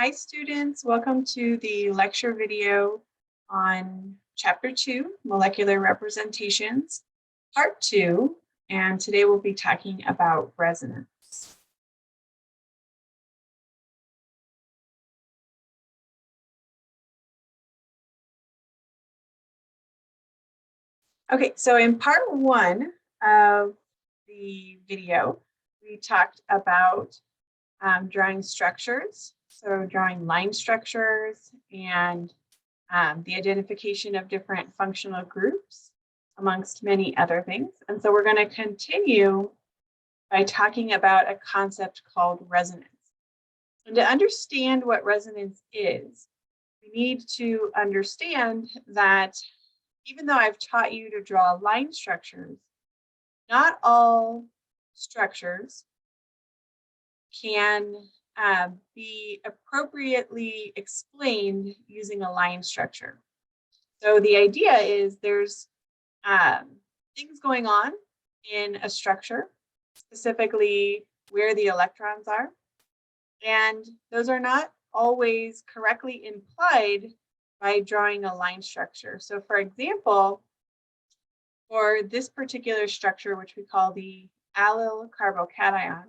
Hi students, welcome to the lecture video on Chapter 2, Molecular Representations, Part 2, and today we'll be talking about resonance. Okay, so in Part 1 of the video, we talked about drawing structures, so drawing line structures and the identification of different functional groups, amongst many other things. And so we're going to continue by talking about a concept called resonance. And to understand what resonance is, we need to understand that even though I've taught you to draw line structures, not all structures can be appropriately explained using a line structure. So the idea is there's things going on in a structure, specifically where the electrons are, and those are not always correctly implied by drawing a line structure. So for example, for this particular structure, which we call the allyl carbocation,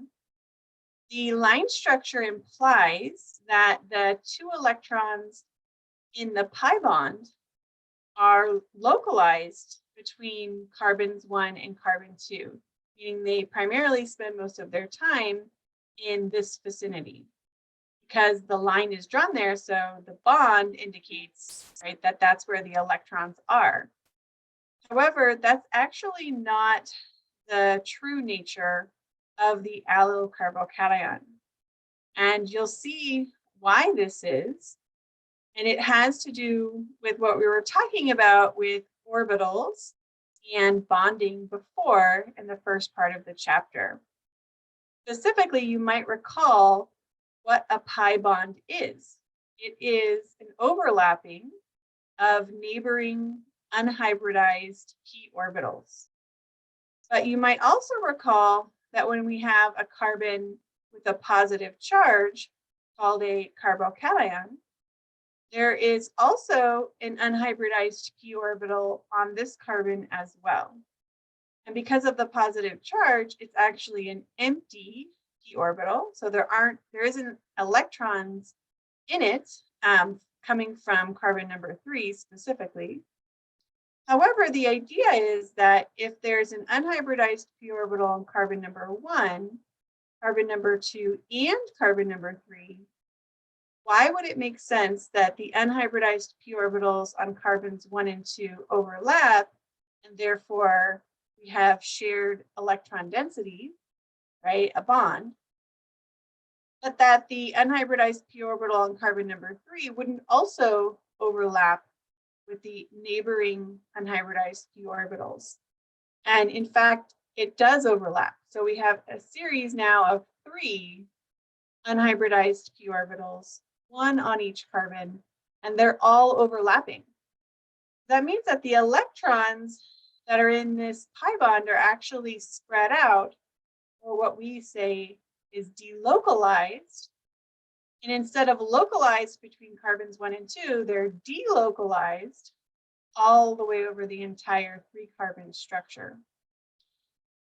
the line structure implies that the two electrons in the pi bond are localized between carbons 1 and carbon 2, meaning they primarily spend most of their time in this vicinity because the line is drawn there, so the bond indicates, right, that that's where the electrons are. However, that's actually not the true nature of the allyl carbocation. And you'll see why this is. And it has to do with what we were talking about with orbitals and bonding before in the first part of the chapter. Specifically, you might recall what a pi bond is. It is an overlapping of neighboring unhybridized p orbitals. But you might also recall that when we have a carbon with a positive charge called a carbocation, there is also an unhybridized p orbital on this carbon as well. And because of the positive charge, it's actually an empty p orbital. So there isn't electrons in it coming from carbon number 3 specifically. However, the idea is that if there's an unhybridized p orbital on carbon number 1, carbon number 2, and carbon number 3, why would it make sense that the unhybridized p orbitals on carbons 1 and 2 overlap, and therefore we have shared electron density, right, a bond, but that the unhybridized p orbital on carbon number 3 wouldn't also overlap with the neighboring unhybridized p orbitals? And in fact, it does overlap. So we have a series now of 3 unhybridized p orbitals, 1 on each carbon, and they're all overlapping. That means that the electrons that are in this pi bond are actually spread out, or what we say is delocalized. And instead of localized between carbons 1 and 2, they're delocalized all the way over the entire 3-carbon structure.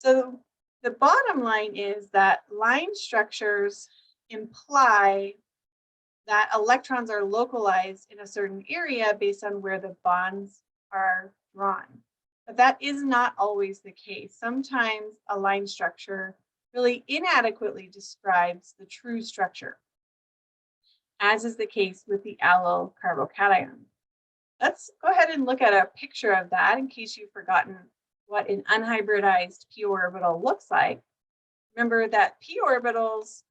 So the bottom line is that line structures imply that electrons are localized in a certain area based on where the bonds are drawn. But that is not always the case. Sometimes a line structure really inadequately describes the true structure, as is the case with the allyl carbocation. Let's go ahead and look at a picture of that in case you've forgotten what an unhybridized p orbital looks like. Remember that p orbitals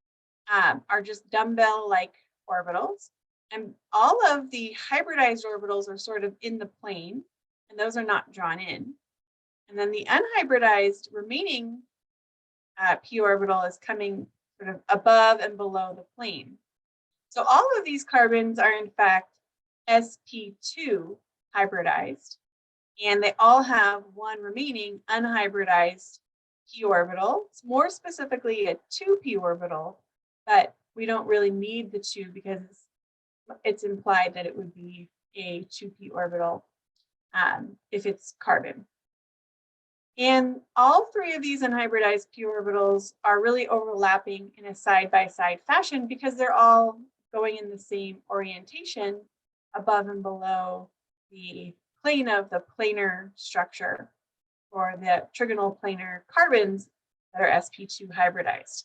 are just dumbbell-like orbitals, and all of the hybridized orbitals are sort of in the plane, and those are not drawn in. And then the unhybridized remaining p orbital is coming sort of above and below the plane. So all of these carbons are in fact sp2 hybridized, and they all have one remaining unhybridized p orbital. It's more specifically a 2p orbital, but we don't really need the 2 because it's implied that it would be a 2p orbital if it's carbon. And all 3 of these unhybridized p orbitals are really overlapping in a side-by-side fashion because they're all going in the same orientation above and below the plane of the planar structure or the trigonal planar carbons that are sp2 hybridized.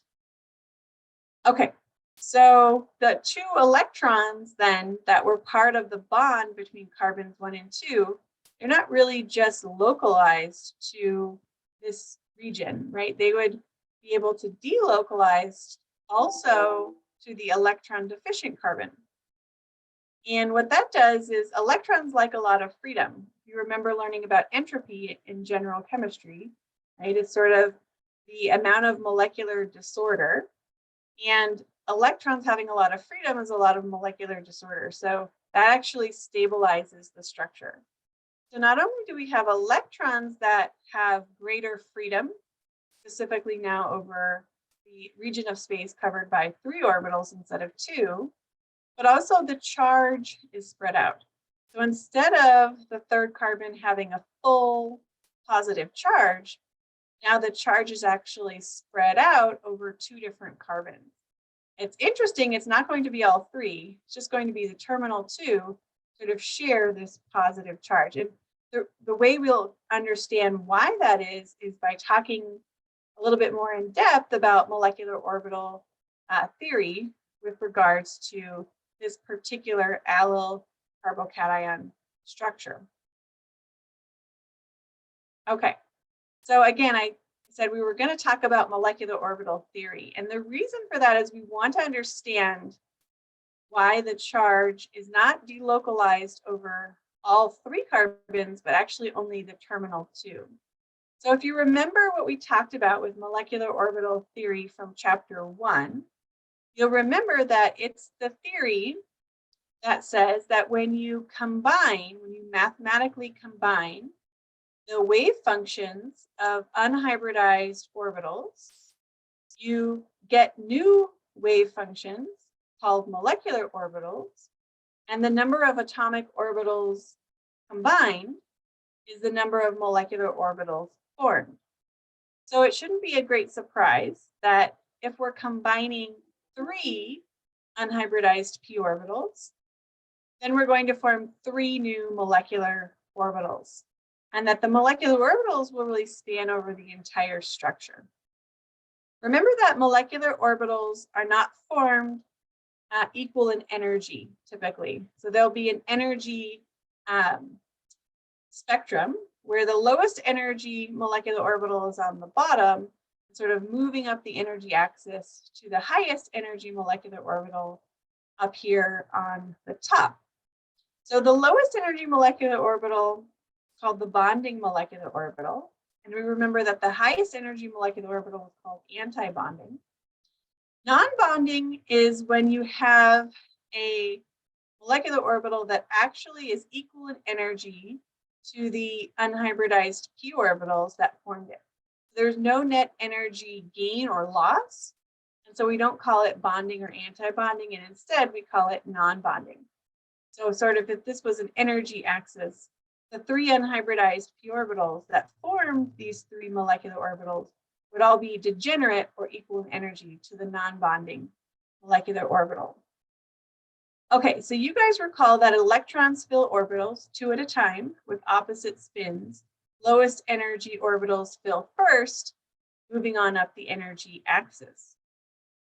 Okay, so the 2 electrons then that were part of the bond between carbons 1 and 2, they're not really just localized to this region, right? They would be able to delocalize also to the electron deficient carbon. And what that does is electrons like a lot of freedom. You remember learning about entropy in general chemistry, right? It's sort of the amount of molecular disorder, and electrons having a lot of freedom is a lot of molecular disorder. So that actually stabilizes the structure. So not only do we have electrons that have greater freedom, specifically now over the region of space covered by 3 orbitals instead of 2, but also the charge is spread out. So instead of the 3rd carbon having a full positive charge, now the charge is actually spread out over 2 different carbons. It's interesting, it's not going to be all 3, it's just going to be the terminal 2 sort of share this positive charge. And the way we'll understand why that is by talking a little bit more in depth about molecular orbital theory with regards to this particular allyl carbocation structure. Okay, so again, I said we were going to talk about molecular orbital theory. And the reason for that is we want to understand why the charge is not delocalized over all 3 carbons, but actually only the terminal 2. So if you remember what we talked about with molecular orbital theory from chapter 1, you'll remember that it's the theory that says that when you mathematically combine the wave functions of unhybridized orbitals, you get new wave functions called molecular orbitals, and the number of atomic orbitals combined is the number of molecular orbitals formed. So it shouldn't be a great surprise that if we're combining 3 unhybridized p orbitals, then we're going to form 3 new molecular orbitals, and that the molecular orbitals will really span over the entire structure. Remember that molecular orbitals are not formed equal in energy typically. So there'll be an energy spectrum where the lowest energy molecular orbital is on the bottom, sort of moving up the energy axis to the highest energy molecular orbital up here on the top. So the lowest energy molecular orbital is called the bonding molecular orbital. And we remember that the highest energy molecular orbital is called anti-bonding. Non-bonding is when you have a molecular orbital that actually is equal in energy to the unhybridized p orbitals that formed it. There's no net energy gain or loss, and so we don't call it bonding or anti-bonding, and instead we call it non-bonding. So sort of if this was an energy axis, the 3 unhybridized p orbitals that formed these 3 molecular orbitals would all be degenerate or equal in energy to the non-bonding molecular orbital. Okay, so you guys recall that electrons fill orbitals 2 at a time with opposite spins. Lowest energy orbitals fill first, moving on up the energy axis.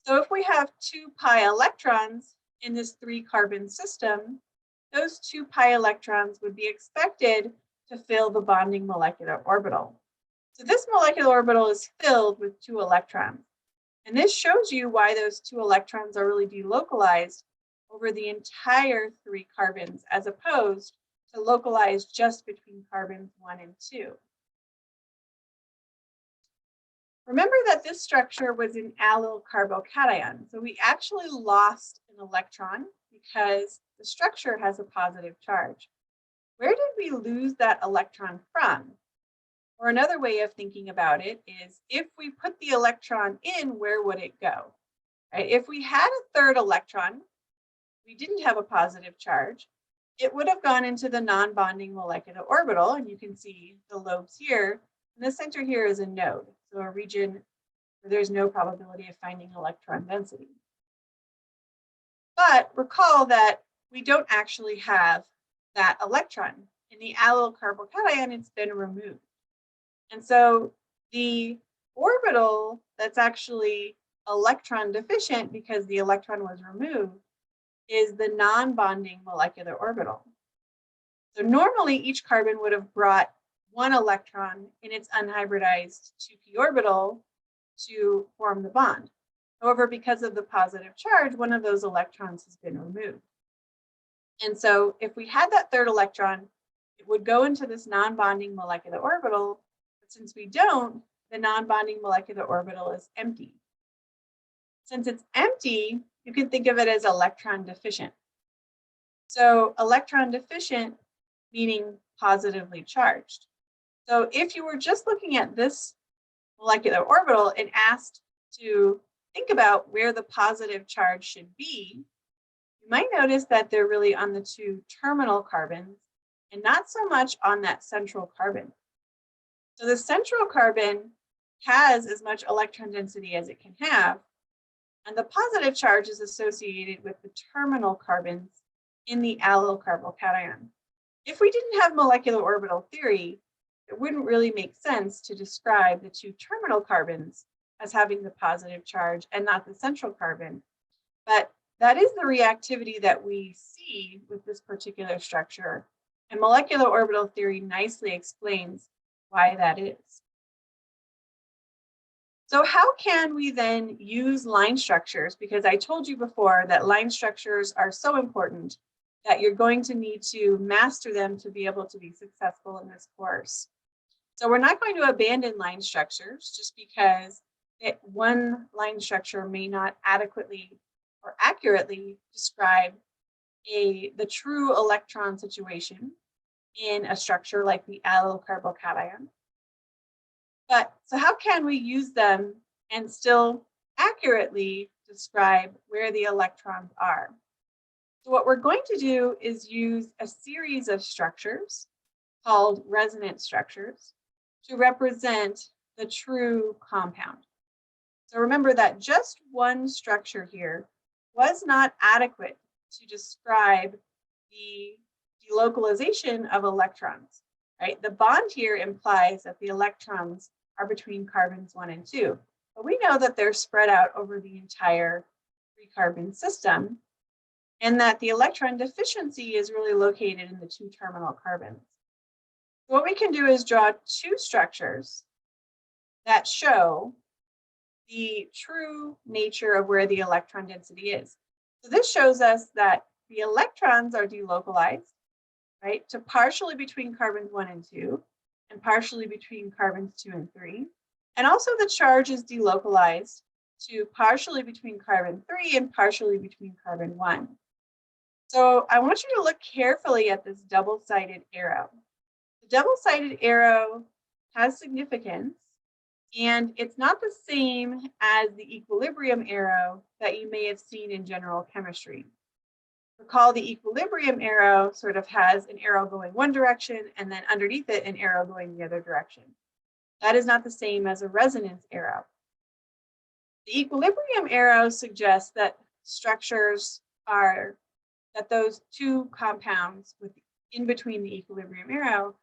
So if we have 2 pi electrons in this 3 carbon system, those 2 pi electrons would be expected to fill the bonding molecular orbital. So this molecular orbital is filled with 2 electrons. And this shows you why those 2 electrons are really delocalized over the entire 3 carbons, as opposed to localized just between carbons 1 and 2. Remember that this structure was an allyl carbocation. So we actually lost an electron because the structure has a positive charge. Where did we lose that electron from? Or another way of thinking about it is if we put the electron in, where would it go? right? If we had a third electron, we didn't have a positive charge, it would have gone into the non-bonding molecular orbital, and you can see the lobes here. And the center here is a node, so a region where there's no probability of finding electron density. But recall that we don't actually have that electron. In the allyl carbocation, it's been removed. And so the orbital that's actually electron deficient because the electron was removed is the non-bonding molecular orbital. So normally each carbon would have brought one electron in its unhybridized 2p orbital to form the bond. However, because of the positive charge, one of those electrons has been removed. And so if we had that third electron, it would go into this non-bonding molecular orbital. But since we don't, the non-bonding molecular orbital is empty. Since it's empty, you can think of it as electron deficient. So electron deficient, meaning positively charged. So if you were just looking at this molecular orbital and asked to think about where the positive charge should be, you might notice that they're really on the two terminal carbons and not so much on that central carbon. So the central carbon has as much electron density as it can have, and the positive charge is associated with the terminal carbons in the allyl carbocation. If we didn't have molecular orbital theory, it wouldn't really make sense to describe the two terminal carbons as having the positive charge and not the central carbon. But that is the reactivity that we see with this particular structure. And molecular orbital theory nicely explains why that is. So how can we then use line structures? Because I told you before that line structures are so important that you're going to need to master them to be able to be successful in this course. So we're not going to abandon line structures just because one line structure may not adequately or accurately describe the true electron situation in a structure like the allyl carbocation. But so how can we use them and still accurately describe where the electrons are? So what we're going to do is use a series of structures called resonance structures to represent the true compound. So remember that just one structure here was not adequate to describe the delocalization of electrons, right? The bond here implies that the electrons are between carbons 1 and 2, but we know that they're spread out over the entire 3-carbon system, and that the electron deficiency is really located in the 2 terminal carbons. So what we can do is draw 2 structures that show the true nature of where the electron density is. So this shows us that the electrons are delocalized, right, to partially between carbons 1 and 2, and partially between carbons 2 and 3. And also the charge is delocalized to partially between carbon 3 and partially between carbon 1. So I want you to look carefully at this double-sided arrow. The double-sided arrow has significance, and it's not the same as the equilibrium arrow that you may have seen in general chemistry. Recall the equilibrium arrow sort of has an arrow going one direction and then underneath it an arrow going the other direction. That is not the same as a resonance arrow. The equilibrium arrow suggests that structures are, that those 2 compounds in between the equilibrium arrow,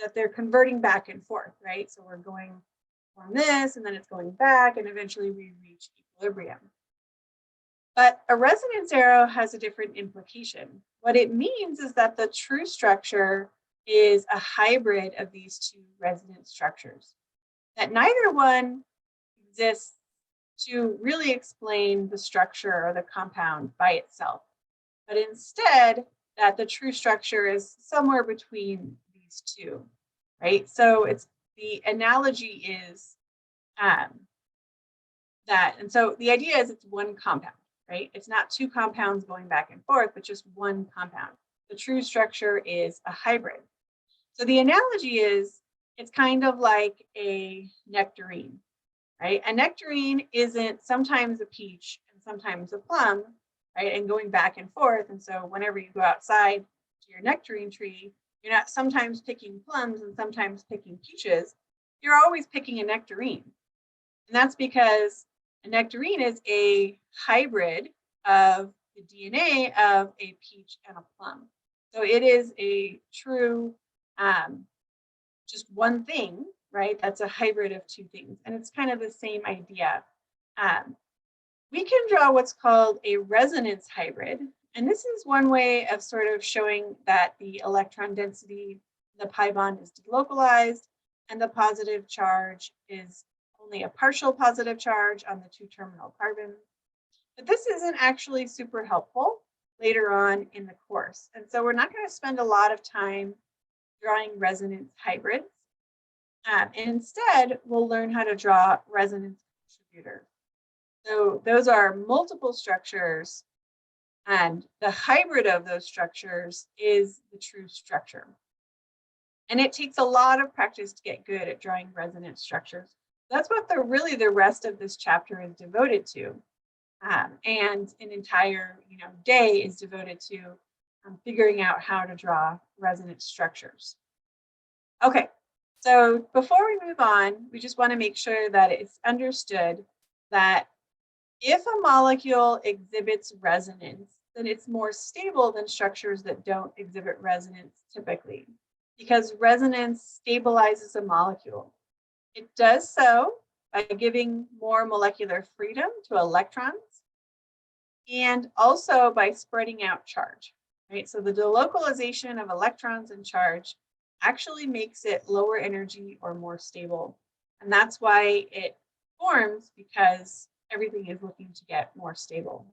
that they're converting back and forth, right? So we're going from this and then it's going back and eventually we reach equilibrium. But a resonance arrow has a different implication. What it means is that the true structure is a hybrid of these 2 resonance structures, that neither one exists to really explain the structure or the compound by itself, but instead that the true structure is somewhere between these 2, right? So it's the analogy is that, and so the idea is it's one compound, right? It's not 2 compounds going back and forth, but just one compound. The true structure is a hybrid. So the analogy is it's kind of like a nectarine, right? A nectarine isn't sometimes a peach and sometimes a plum, right? And going back and forth. And so whenever you go outside to your nectarine tree, you're not sometimes picking plums and sometimes picking peaches. You're always picking a nectarine. And that's because a nectarine is a hybrid of the DNA of a peach and a plum. So it is a true, just one thing, right? That's a hybrid of two things. And it's kind of the same idea. We can draw what's called a resonance hybrid. And this is one way of sort of showing that the electron density, the pi bond is delocalized, and the positive charge is only a partial positive charge on the two terminal carbons. But this isn't actually super helpful later on in the course. And so we're not going to spend a lot of time drawing resonance hybrids. And instead, we'll learn how to draw resonance contributors. So those are multiple structures, and the hybrid of those structures is the true structure. And it takes a lot of practice to get good at drawing resonance structures. That's what really the rest of this chapter is devoted to. And an entire day is devoted to figuring out how to draw resonance structures. Okay, so before we move on, we just want to make sure that it's understood that if a molecule exhibits resonance, then it's more stable than structures that don't exhibit resonance typically, because resonance stabilizes a molecule. It does so by giving more molecular freedom to electrons and also by spreading out charge, right? So the delocalization of electrons and charge actually makes it lower energy or more stable. And that's why it forms, because everything is looking to get more stable.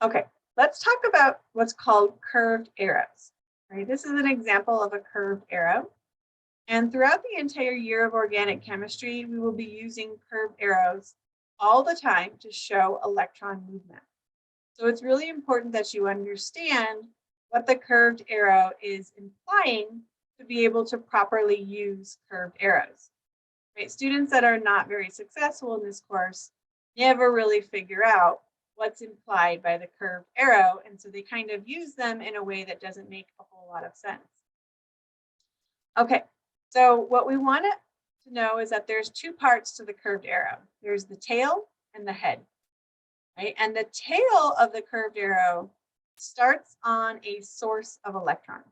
Okay, let's talk about what's called curved arrows. Right? This is an example of a curved arrow. And throughout the entire year of organic chemistry, we will be using curved arrows all the time to show electron movement. So it's really important that you understand what the curved arrow is implying to be able to properly use curved arrows. Right? Students that are not very successful in this course never really figure out what's implied by the curved arrow, and so they kind of use them in a way that doesn't make a whole lot of sense. Okay, so what we want to know is that there's two parts to the curved arrow. There's the tail and the head, right? And the tail of the curved arrow starts on a source of electrons,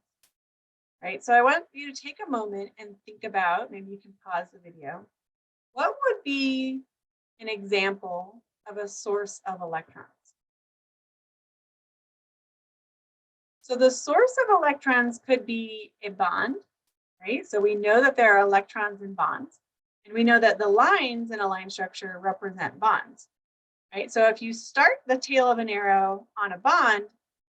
right? So I want you to take a moment and think about, maybe you can pause the video, what would be an example of a source of electrons? So the source of electrons could be a bond, right? So we know that there are electrons in bonds, and we know that the lines in a line structure represent bonds, right? So if you start the tail of an arrow on a bond,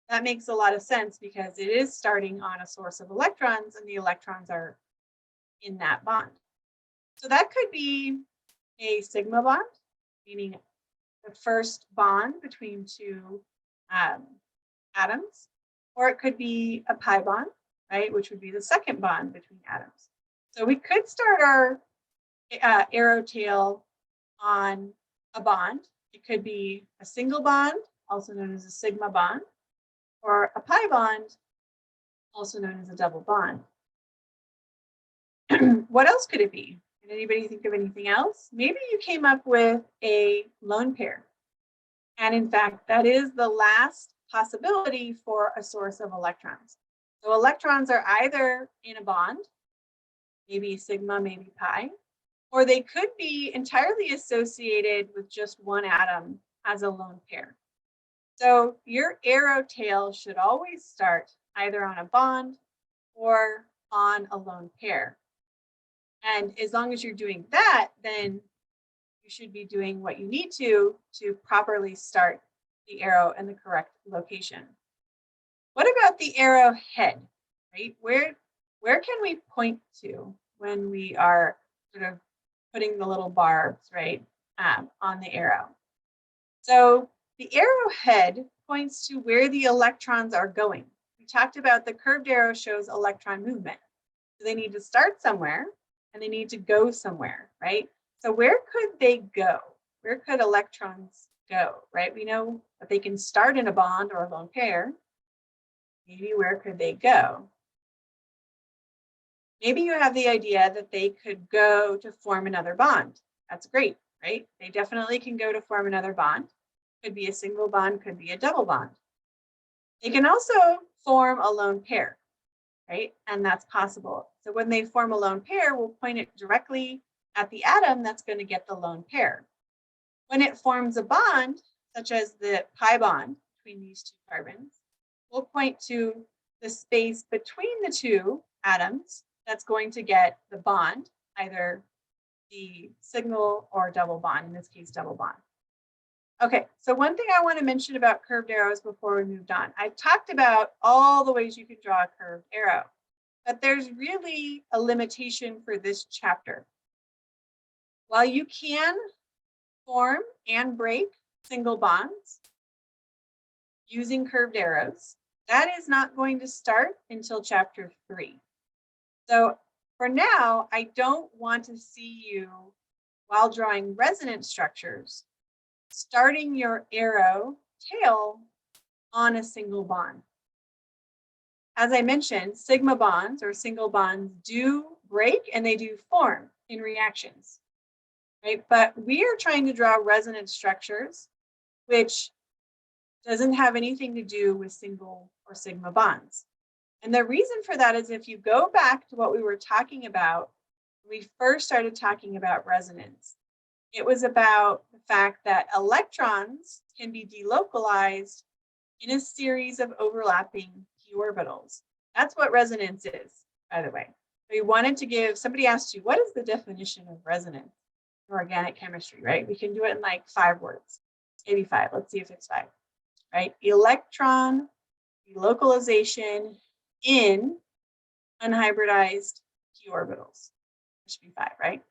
that makes a lot of sense because it is starting on a source of electrons and the electrons are in that bond. So that could be a sigma bond, meaning the first bond between two atoms, or it could be a pi bond, right, which would be the second bond between atoms. So we could start our arrow tail on a bond. It could be a single bond, also known as a sigma bond, or a pi bond, also known as a double bond. What else could it be? Can anybody think of anything else? Maybe you came up with a lone pair. And in fact, that is the last possibility for a source of electrons. So electrons are either in a bond, maybe sigma, maybe pi, or they could be entirely associated with just one atom as a lone pair. So your arrow tail should always start either on a bond or on a lone pair. And as long as you're doing that, then you should be doing what you need to properly start the arrow in the correct location. What about the arrow head, right? Where can we point to when we are sort of putting the little barbs, right, on the arrow? So the arrowhead points to where the electrons are going. We talked about the curved arrow shows electron movement. So they need to start somewhere and they need to go somewhere, right? So where could they go? Where could electrons go, right? We know that they can start in a bond or a lone pair. Maybe where could they go? Maybe you have the idea that they could go to form another bond. That's great, right? They definitely can go to form another bond. Could be a single bond, could be a double bond. They can also form a lone pair, right? And that's possible. So when they form a lone pair, we'll point it directly at the atom that's going to get the lone pair. When it forms a bond, such as the pi bond between these two carbons, we'll point to the space between the two atoms that's going to get the bond, either the single or double bond, in this case, double bond. Okay, so one thing I want to mention about curved arrows before we moved on. I've talked about all the ways you can draw a curved arrow, but there's really a limitation for this chapter. While you can form and break single bonds using curved arrows, that is not going to start until chapter 3. So for now, I don't want to see you, while drawing resonance structures, starting your arrow tail on a single bond. As I mentioned, sigma bonds or single bonds do break and they do form in reactions, right? But we are trying to draw resonance structures, which doesn't have anything to do with single or sigma bonds. And the reason for that is if you go back to what we were talking about, when we first started talking about resonance, it was about the fact that electrons can be delocalized in a series of overlapping p orbitals. That's what resonance is, by the way. We wanted to give, somebody asked you, what is the definition of resonance in organic chemistry, right? We can do it in like 5 words, maybe 5. Let's see if it's 5, right? Electron delocalization in unhybridized p orbitals. It should be 5, right?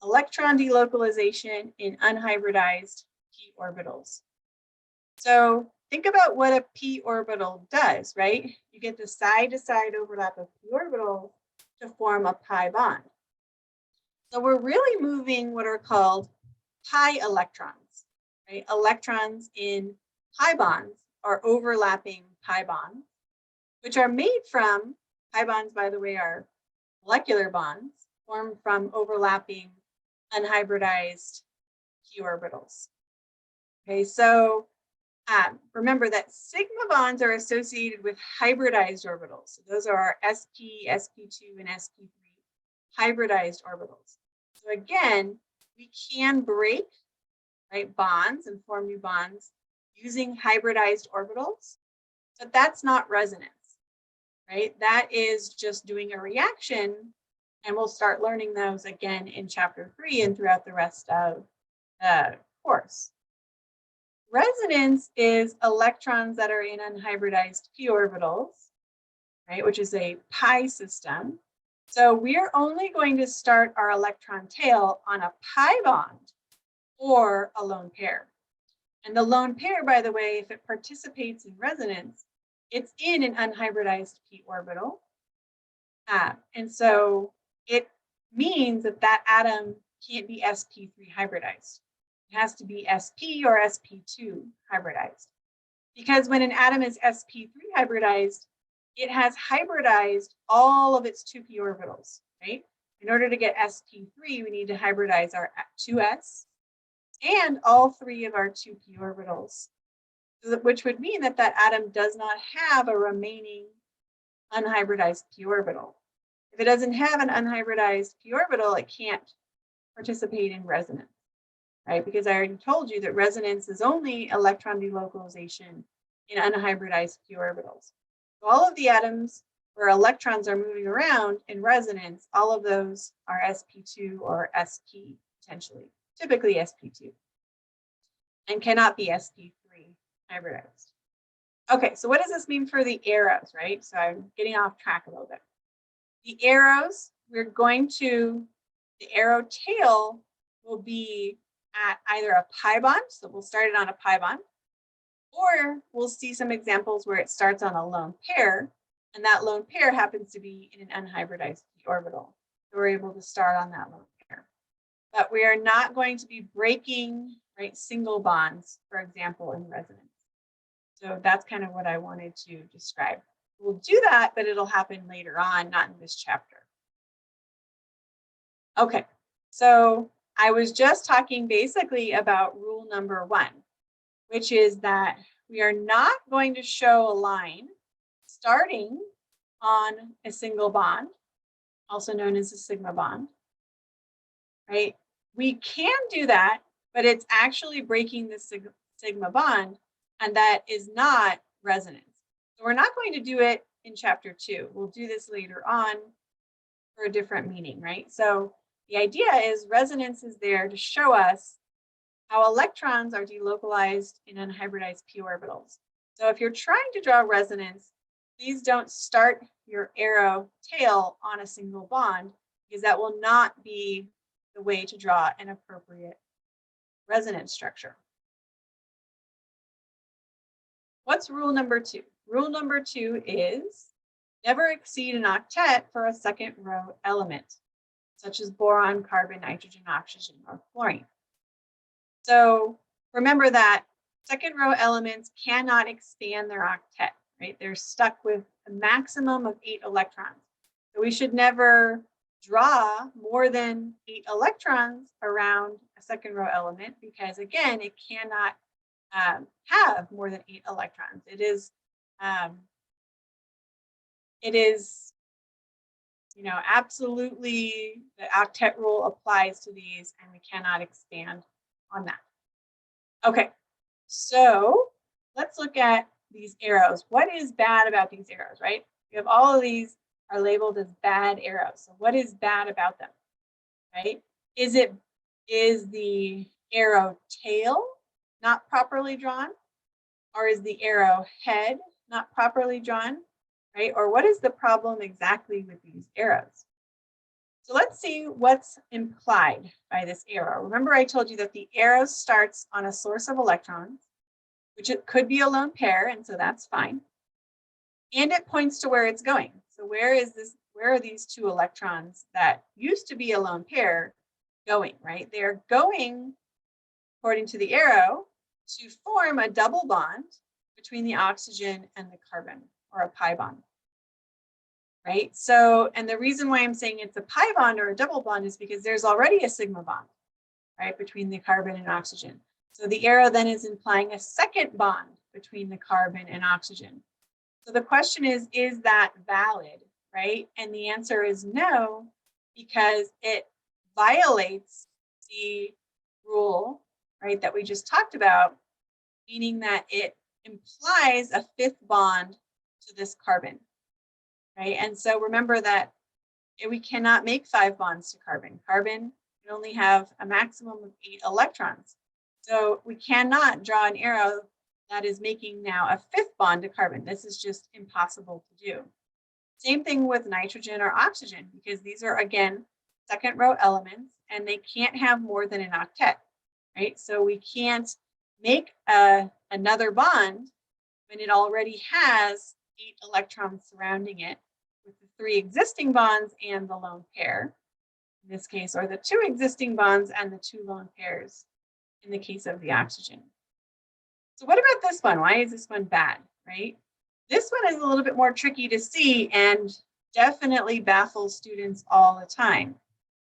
Electron delocalization in unhybridized p orbitals. So think about what a p orbital does, right? You get the side-to-side overlap of p orbitals to form a pi bond. So we're really moving what are called pi electrons, right? Electrons in pi bonds are overlapping pi bonds, which are made from, pi bonds, by the way, are molecular bonds formed from overlapping unhybridized p orbitals. Okay, so remember that sigma bonds are associated with hybridized orbitals. So those are our sp, sp2, and sp3 hybridized orbitals. So again, we can break, right, bonds and form new bonds using hybridized orbitals, but that's not resonance, right? That is just doing a reaction, and we'll start learning those again in chapter 3 and throughout the rest of the course. Resonance is electrons that are in unhybridized p orbitals, right, which is a pi system. So we're only going to start our electron tail on a pi bond or a lone pair. And the lone pair, by the way, if it participates in resonance, it's in an unhybridized p orbital. And so it means that that atom can't be sp3 hybridized. It has to be sp or sp2 hybridized. Because when an atom is sp3 hybridized, it has hybridized all of its 2p orbitals, right? In order to get sp3, we need to hybridize our 2s and all 3 of our 2p orbitals, which would mean that that atom does not have a remaining unhybridized p orbital. If it doesn't have an unhybridized p orbital, it can't participate in resonance, right? Because I already told you that resonance is only electron delocalization in unhybridized p orbitals. So all of the atoms where electrons are moving around in resonance, all of those are sp2 or sp potentially, typically sp2, and cannot be sp3 hybridized. Okay, so what does this mean for the arrows, right? So I'm getting off track a little bit. The arrows, the arrow tail will be at either a pi bond, so we'll start it on a pi bond, or we'll see some examples where it starts on a lone pair, and that lone pair happens to be in an unhybridized p orbital. So we're able to start on that lone pair. But we are not going to be breaking, right? Single bonds, for example, in resonance. So that's kind of what I wanted to describe. We'll do that, but it'll happen later on, not in this chapter. Okay, so I was just talking basically about rule number 1, which is that we are not going to show a line starting on a single bond, also known as a sigma bond, right? We can do that, but it's actually breaking the sigma bond, and that is not resonance. So we're not going to do it in chapter 2. We'll do this later on for a different meaning, right? So the idea is resonance is there to show us how electrons are delocalized in unhybridized p orbitals. So if you're trying to draw resonance, please don't start your arrow tail on a single bond, because that will not be the way to draw an appropriate resonance structure. What's rule number 2? Rule number 2 is never exceed an octet for a second row element, such as boron, carbon, nitrogen, oxygen, or fluorine. So remember that second row elements cannot expand their octet, right? They're stuck with a maximum of 8 electrons. So we should never draw more than 8 electrons around a second row element, because again, it cannot have more than 8 electrons. It is, absolutely the octet rule applies to these, and we cannot expand on that. Okay, so let's look at these arrows. What is bad about these arrows, right? We have all of these are labeled as bad arrows. So what is bad about them, right? Is the arrow tail not properly drawn? Or is the arrow head not properly drawn, right? Or what is the problem exactly with these arrows? So let's see what's implied by this arrow. Remember, I told you that the arrow starts on a source of electrons, which it could be a lone pair, and so that's fine. And it points to where it's going. So where are these 2 electrons that used to be a lone pair going, right? They're going, according to the arrow, to form a double bond between the oxygen and the carbon, or a pi bond. Right? So, and the reason why I'm saying it's a pi bond or a double bond is because there's already a sigma bond, right, between the carbon and oxygen. So the arrow then is implying a second bond between the carbon and oxygen. So the question is that valid, right? And the answer is no, because it violates the rule, right, that we just talked about, meaning that it implies a 5th bond to this carbon. Right? And so remember that we cannot make 5 bonds to carbon. Carbon can only have a maximum of 8 electrons. So we cannot draw an arrow that is making now a 5th bond to carbon. This is just impossible to do. Same thing with nitrogen or oxygen, because these are, again, second row elements, and they can't have more than an octet, right? So we can't make another bond when it already has 8 electrons surrounding it, with the 3 existing bonds and the lone pair in this case, or the 2 existing bonds and the 2 lone pairs in the case of the oxygen. So what about this one? Why is this one bad, right? This one is a little bit more tricky to see and definitely baffles students all the time.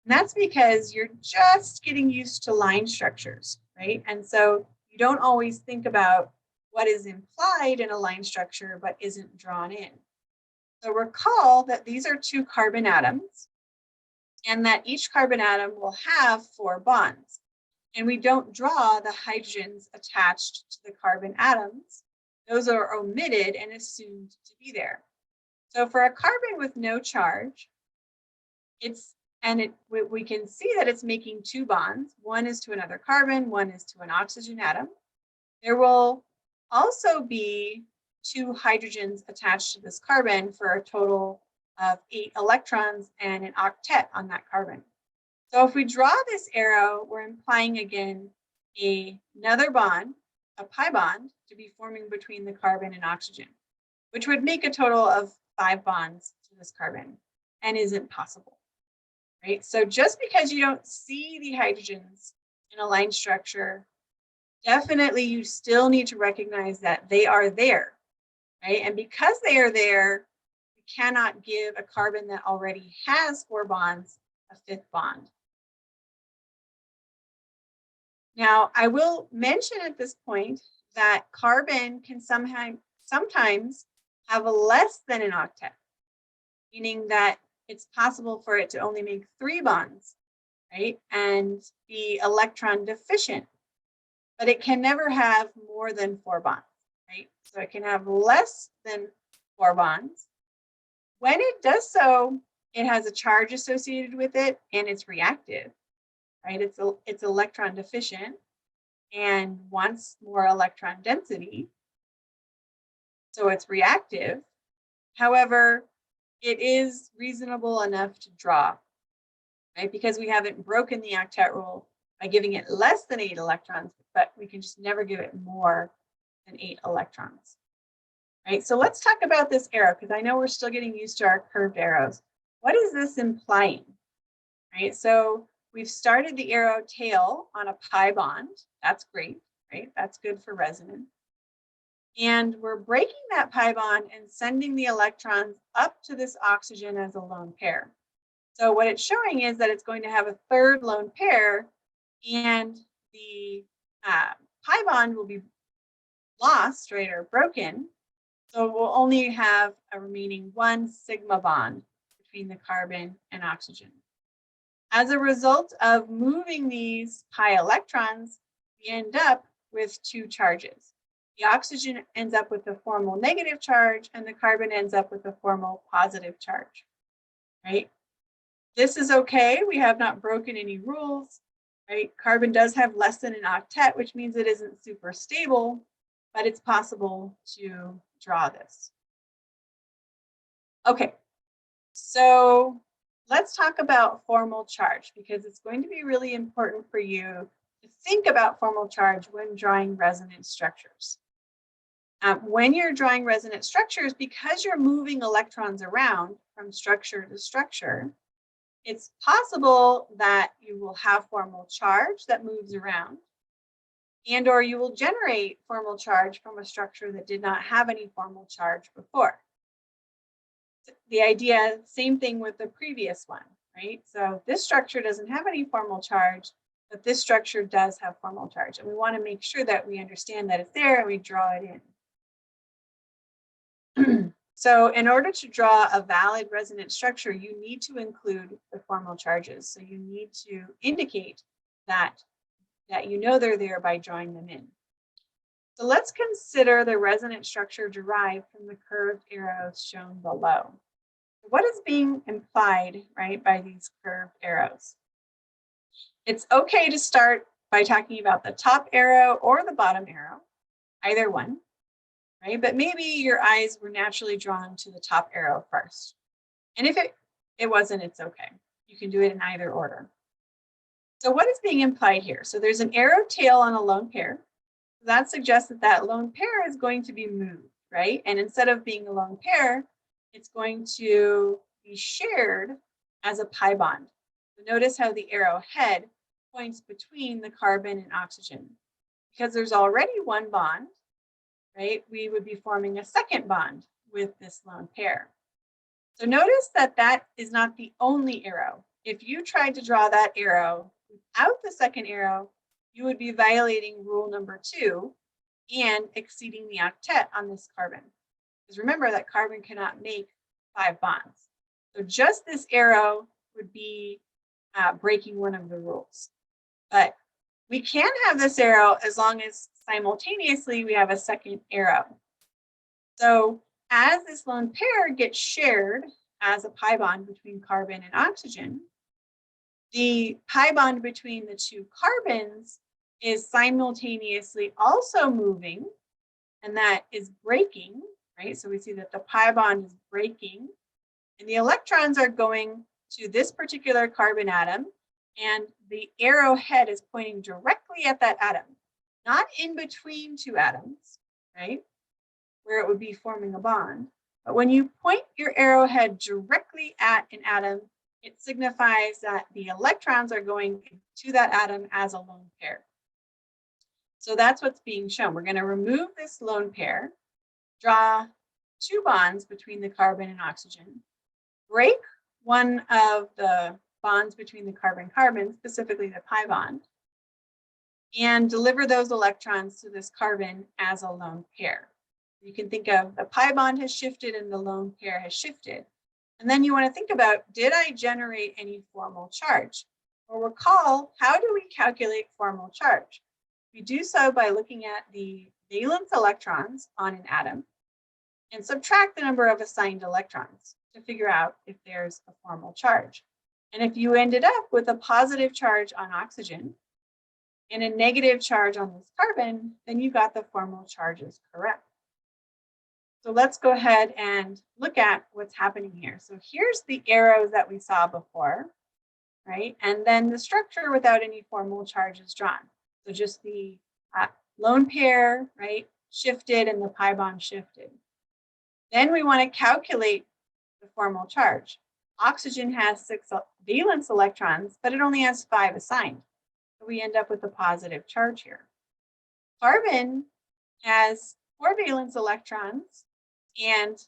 And that's because you're just getting used to line structures, right? And so you don't always think about what is implied in a line structure but isn't drawn in. So recall that these are 2 carbon atoms, and that each carbon atom will have 4 bonds. And we don't draw the hydrogens attached to the carbon atoms. Those are omitted and assumed to be there. So for a carbon with no charge, we can see that it's making 2 bonds. One is to another carbon, one is to an oxygen atom. There will also be 2 hydrogens attached to this carbon for a total of 8 electrons and an octet on that carbon. So if we draw this arrow, we're implying again another bond, a pi bond, to be forming between the carbon and oxygen, which would make a total of 5 bonds to this carbon, and isn't possible, right? So just because you don't see the hydrogens in a line structure definitely you still need to recognize that they are there, right? And because they are there, you cannot give a carbon that already has 4 bonds a 5th bond. Now, I will mention at this point that carbon can sometimes have a less than an octet, meaning that it's possible for it to only make 3 bonds, right? And be electron deficient, but it can never have more than 4 bonds, right? So it can have less than 4 bonds. When it does so, it has a charge associated with it and it's reactive, right? It's electron deficient and wants more electron density. So it's reactive. However, it is reasonable enough to draw, right? Because we haven't broken the octet rule by giving it less than 8 electrons, but we can just never give it more than 8 electrons, right? So let's talk about this arrow, because I know we're still getting used to our curved arrows. What is this implying, right? So we've started the arrow tail on a pi bond. That's great, right? That's good for resonance. And we're breaking that pi bond and sending the electrons up to this oxygen as a lone pair. So what it's showing is that it's going to have a 3rd lone pair, and the pi bond will be lost, right, or broken. So we'll only have a remaining 1 sigma bond between the carbon and oxygen. As a result of moving these pi electrons, we end up with 2 charges. The oxygen ends up with a formal negative charge, and the carbon ends up with a formal positive charge, right? This is okay. We have not broken any rules, right? Carbon does have less than an octet, which means it isn't super stable, but it's possible to draw this. Okay, so let's talk about formal charge, because it's going to be really important for you to think about formal charge when drawing resonance structures. When you're drawing resonance structures, because you're moving electrons around from structure to structure, it's possible that you will have formal charge that moves around, and or you will generate formal charge from a structure that did not have any formal charge before. The idea, same thing with the previous one, right? So this structure doesn't have any formal charge, but this structure does have formal charge. And we want to make sure that we understand that it's there and we draw it in. So in order to draw a valid resonance structure, you need to include the formal charges. So you need to indicate that you know they're there by drawing them in. So let's consider the resonance structure derived from the curved arrows shown below. What is being implied, right, by these curved arrows? It's okay to start by talking about the top arrow or the bottom arrow, either one, right? But maybe your eyes were naturally drawn to the top arrow first. And if it wasn't, it's okay. You can do it in either order. So what is being implied here? So there's an arrow tail on a lone pair. That suggests that that lone pair is going to be moved, right? And instead of being a lone pair, it's going to be shared as a pi bond. So notice how the arrow head points between the carbon and oxygen. Because there's already 1 bond, right? We would be forming a 2nd bond with this lone pair. So notice that that is not the only arrow. If you tried to draw that arrow without the 2nd arrow, you would be violating rule number 2 and exceeding the octet on this carbon. Because remember that carbon cannot make 5 bonds. So just this arrow would be breaking one of the rules. But we can have this arrow as long as simultaneously we have a 2nd arrow. So as this lone pair gets shared as a pi bond between carbon and oxygen, the pi bond between the 2 carbons is simultaneously also moving, and that is breaking, right? So we see that the pi bond is breaking, and the electrons are going to this particular carbon atom, and the arrow head is pointing directly at that atom, not in between 2 atoms, right? Where it would be forming a bond. But when you point your arrowhead directly at an atom, it signifies that the electrons are going to that atom as a lone pair. So that's what's being shown. We're going to remove this lone pair, draw 2 bonds between the carbon and oxygen, break one of the bonds between the carbon-carbon, specifically the pi bond, and deliver those electrons to this carbon as a lone pair. You can think of the pi bond has shifted and the lone pair has shifted. And then you want to think about, did I generate any formal charge? Well, recall, how do we calculate formal charge? We do so by looking at the valence electrons on an atom and subtract the number of assigned electrons to figure out if there's a formal charge. And if you ended up with a positive charge on oxygen and a negative charge on this carbon, then you got the formal charges correct. So let's go ahead and look at what's happening here. So here's the arrows that we saw before, right? And then the structure without any formal charges drawn. So just the lone pair, right, shifted and the pi bond shifted. Then we want to calculate the formal charge. Oxygen has 6 valence electrons, but it only has 5 assigned. So we end up with a positive charge here. Carbon has 4 valence electrons, and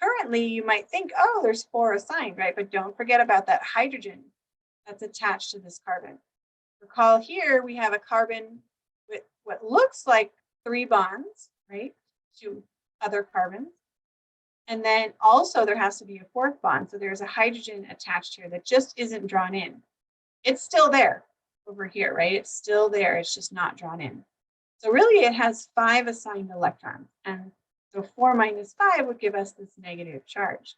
currently you might think, oh, there's 4 assigned, right? But don't forget about that hydrogen that's attached to this carbon. Recall here we have a carbon with what looks like 3 bonds, right, to other carbons. And then also there has to be a 4th bond. So there's a hydrogen attached here that just isn't drawn in. It's still there over here, right? It's still there. It's just not drawn in. So really it has 5 assigned electrons. And so 4 minus 5 would give us this negative charge.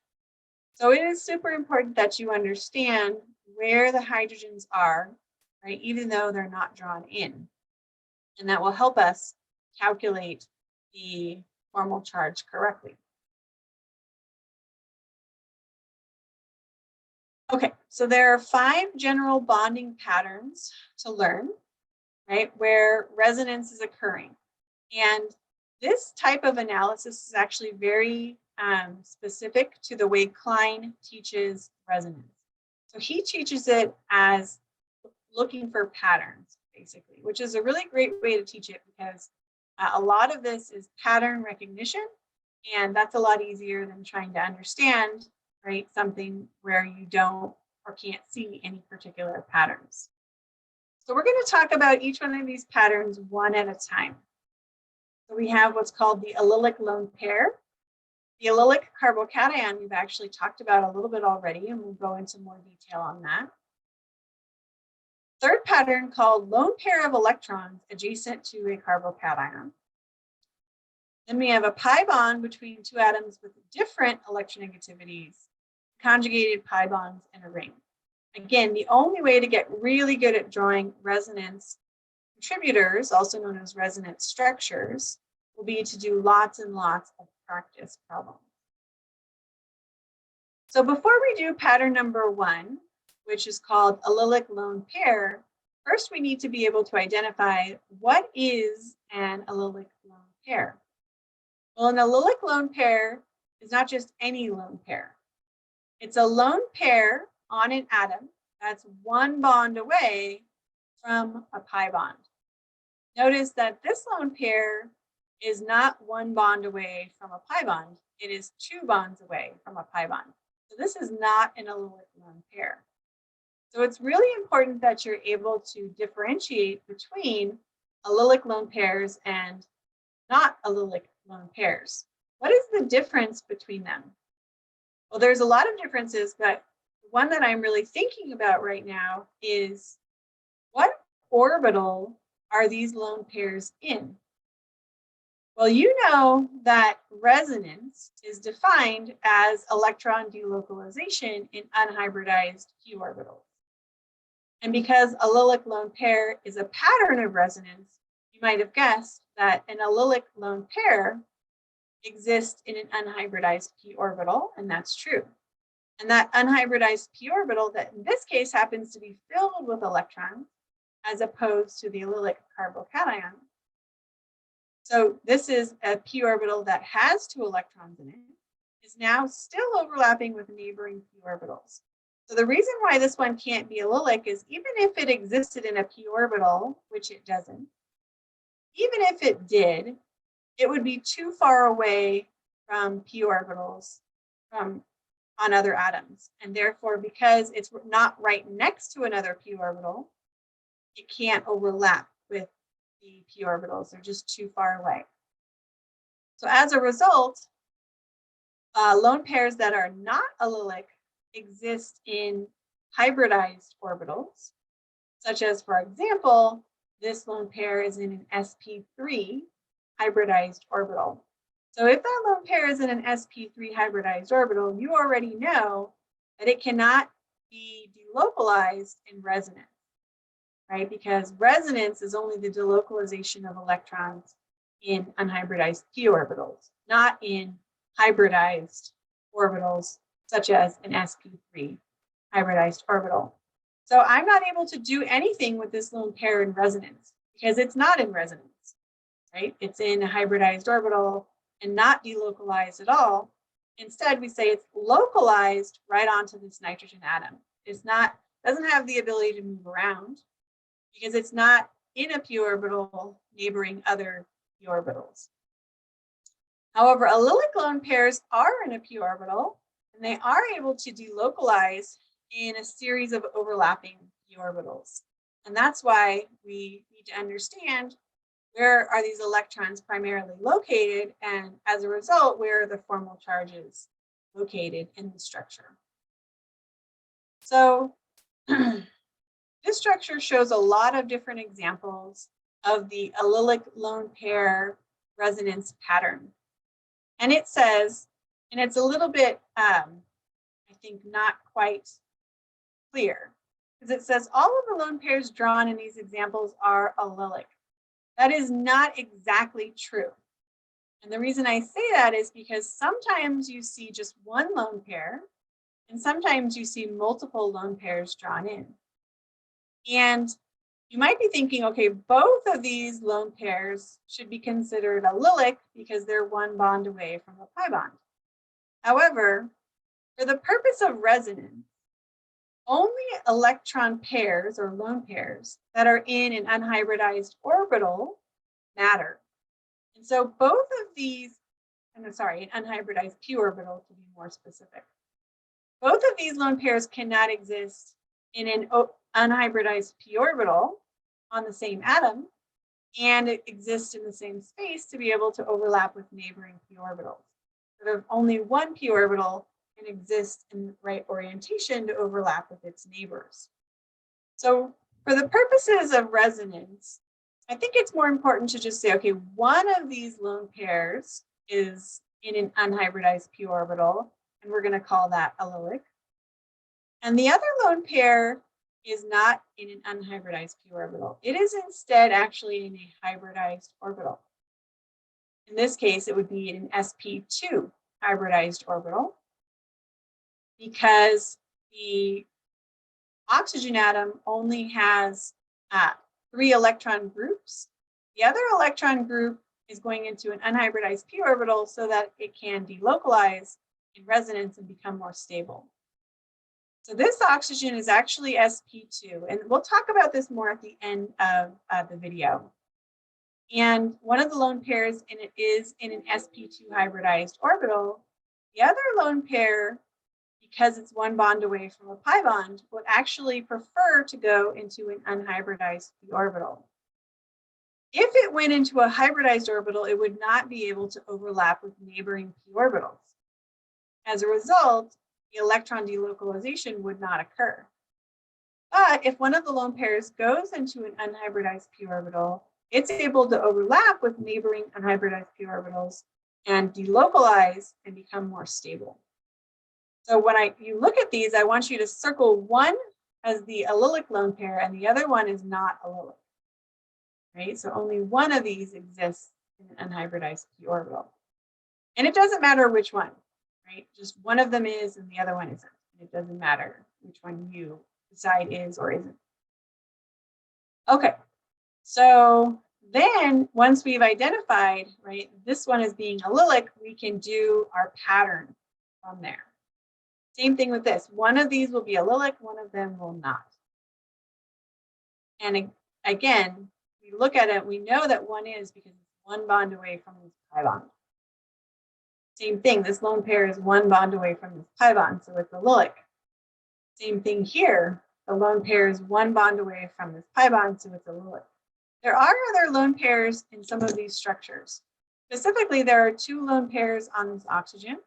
So it is super important that you understand where the hydrogens are, right? Even though they're not drawn in. And that will help us calculate the formal charge correctly. Okay, so there are 5 general bonding patterns to learn, right, where resonance is occurring. And this type of analysis is actually very specific to the way Klein teaches resonance. So he teaches it as looking for patterns, basically, which is a really great way to teach it because a lot of this is pattern recognition, and that's a lot easier than trying to understand, right, something where you don't or can't see any particular patterns. So we're going to talk about each one of these patterns one at a time. So we have what's called the allylic lone pair. The allylic carbocation we've actually talked about a little bit already, and we'll go into more detail on that. Third pattern called lone pair of electrons adjacent to a carbocation. Then we have a pi bond between 2 atoms with different electronegativities, conjugated pi bonds in a ring. Again, the only way to get really good at drawing resonance contributors, also known as resonance structures, will be to do lots and lots of practice problems. So before we do pattern number 1, which is called allylic lone pair, first we need to be able to identify what is an allylic lone pair. Well, an allylic lone pair is not just any lone pair. It's a lone pair on an atom that's 1 bond away from a pi bond. Notice that this lone pair is not 1 bond away from a pi bond. It is 2 bonds away from a pi bond. So this is not an allylic lone pair. So it's really important that you're able to differentiate between allylic lone pairs and not allylic lone pairs. What is the difference between them? Well, there's a lot of differences, but the one that I'm really thinking about right now is what orbital are these lone pairs in? Well, you know that resonance is defined as electron delocalization in unhybridized p orbitals. And because allylic lone pair is a pattern of resonance, you might have guessed that an allylic lone pair exists in an unhybridized p orbital, and that's true. And that unhybridized p orbital, that in this case happens to be filled with electrons, as opposed to the allylic carbocation. So this is a p orbital that has 2 electrons in it, is now still overlapping with neighboring p orbitals. So the reason why this one can't be allylic is even if it existed in a p orbital, which it doesn't, Even if it did, it would be too far away from p orbitals on other atoms. And therefore, because it's not right next to another p orbital, it can't overlap with the p orbitals. They're just too far away. So as a result, lone pairs that are not allylic exist in hybridized orbitals, such as, for example, this lone pair is in an sp3 hybridized orbital. So if that lone pair is in an sp3 hybridized orbital, you already know that it cannot be delocalized in resonance, right? Because resonance is only the delocalization of electrons in unhybridized p orbitals, not in hybridized orbitals, such as an sp3 hybridized orbital. So I'm not able to do anything with this lone pair in resonance because it's not in resonance, right? It's in a hybridized orbital and not delocalized at all. Instead, we say it's localized right onto this nitrogen atom. It's not, doesn't have the ability to move around because it's not in a p orbital neighboring other p orbitals. However, allylic lone pairs are in a p orbital and they are able to delocalize in a series of overlapping p orbitals. And that's why we need to understand where are these electrons primarily located, and as a result, where are the formal charges located in the structure. So this structure shows a lot of different examples of the allylic lone pair resonance pattern. And it says, and it's a little bit, I think, not quite clear, because it says all of the lone pairs drawn in these examples are allylic. That is not exactly true. And the reason I say that is because sometimes you see just one lone pair, and sometimes you see multiple lone pairs drawn in. And you might be thinking, okay, both of these lone pairs should be considered allylic because they're one bond away from a pi bond. However, for the purpose of resonance, only electron pairs or lone pairs that are in an unhybridized orbital matter. And so both of these, an unhybridized p orbital to be more specific. Both of these lone pairs cannot exist in an unhybridized p orbital on the same atom and exist in the same space to be able to overlap with neighboring p orbitals. So only one p orbital can exist in the right orientation to overlap with its neighbors. So for the purposes of resonance, I think it's more important to just say, okay, one of these lone pairs is in an unhybridized p orbital, and we're going to call that allylic. And the other lone pair is not in an unhybridized p orbital. It is instead actually in a hybridized orbital. In this case, it would be in an sp2 hybridized orbital because the oxygen atom only has 3 electron groups. The other electron group is going into an unhybridized p orbital so that it can delocalize in resonance and become more stable. So this oxygen is actually sp2, and we'll talk about this more at the end of the video. And one of the lone pairs in it is in an sp2 hybridized orbital. The other lone pair, because it's one bond away from a pi bond, would actually prefer to go into an unhybridized p orbital. If it went into a hybridized orbital, it would not be able to overlap with neighboring p orbitals. As a result, the electron delocalization would not occur. But if one of the lone pairs goes into an unhybridized p orbital, it's able to overlap with neighboring unhybridized p orbitals and delocalize and become more stable. So when you look at these, I want you to circle one as the allylic lone pair and the other one is not allylic, right? So only one of these exists in an unhybridized p orbital. And it doesn't matter which one, right? Just one of them is and the other one isn't. It doesn't matter which one you decide is or isn't. Okay, so then once we've identified, right, this one as being allylic, we can do our pattern from there. Same thing with this. One of these will be allylic, one of them will not. And again, we look at it, we know that one is because it's one bond away from this pi bond. Same thing, this lone pair is one bond away from this pi bond, so it's allylic. Same thing here, the lone pair is one bond away from this pi bond, so it's allylic. There are other lone pairs in some of these structures. Specifically, there are 2 lone pairs on this oxygen,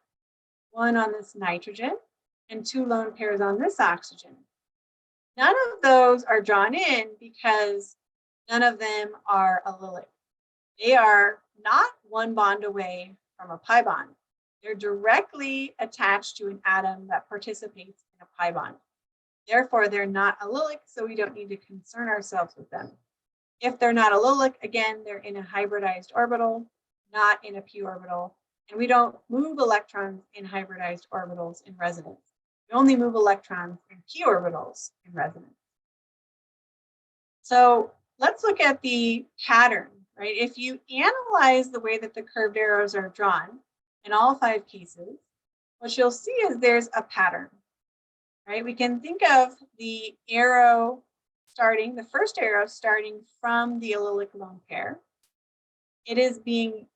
1 on this nitrogen, and 2 lone pairs on this oxygen. None of those are drawn in because none of them are allylic. They are not one bond away from a pi bond. They're directly attached to an atom that participates in a pi bond. Therefore, they're not allylic, so we don't need to concern ourselves with them. If they're not allylic, again, they're in a hybridized orbital, not in a p orbital, and we don't move electrons in hybridized orbitals in resonance. We only move electrons in p orbitals in resonance. So let's look at the pattern, right? If you analyze the way that the curved arrows are drawn in all 5 cases, what you'll see is there's a pattern, right? We can think of the arrow starting, the first arrow starting from the allylic lone pair. It is being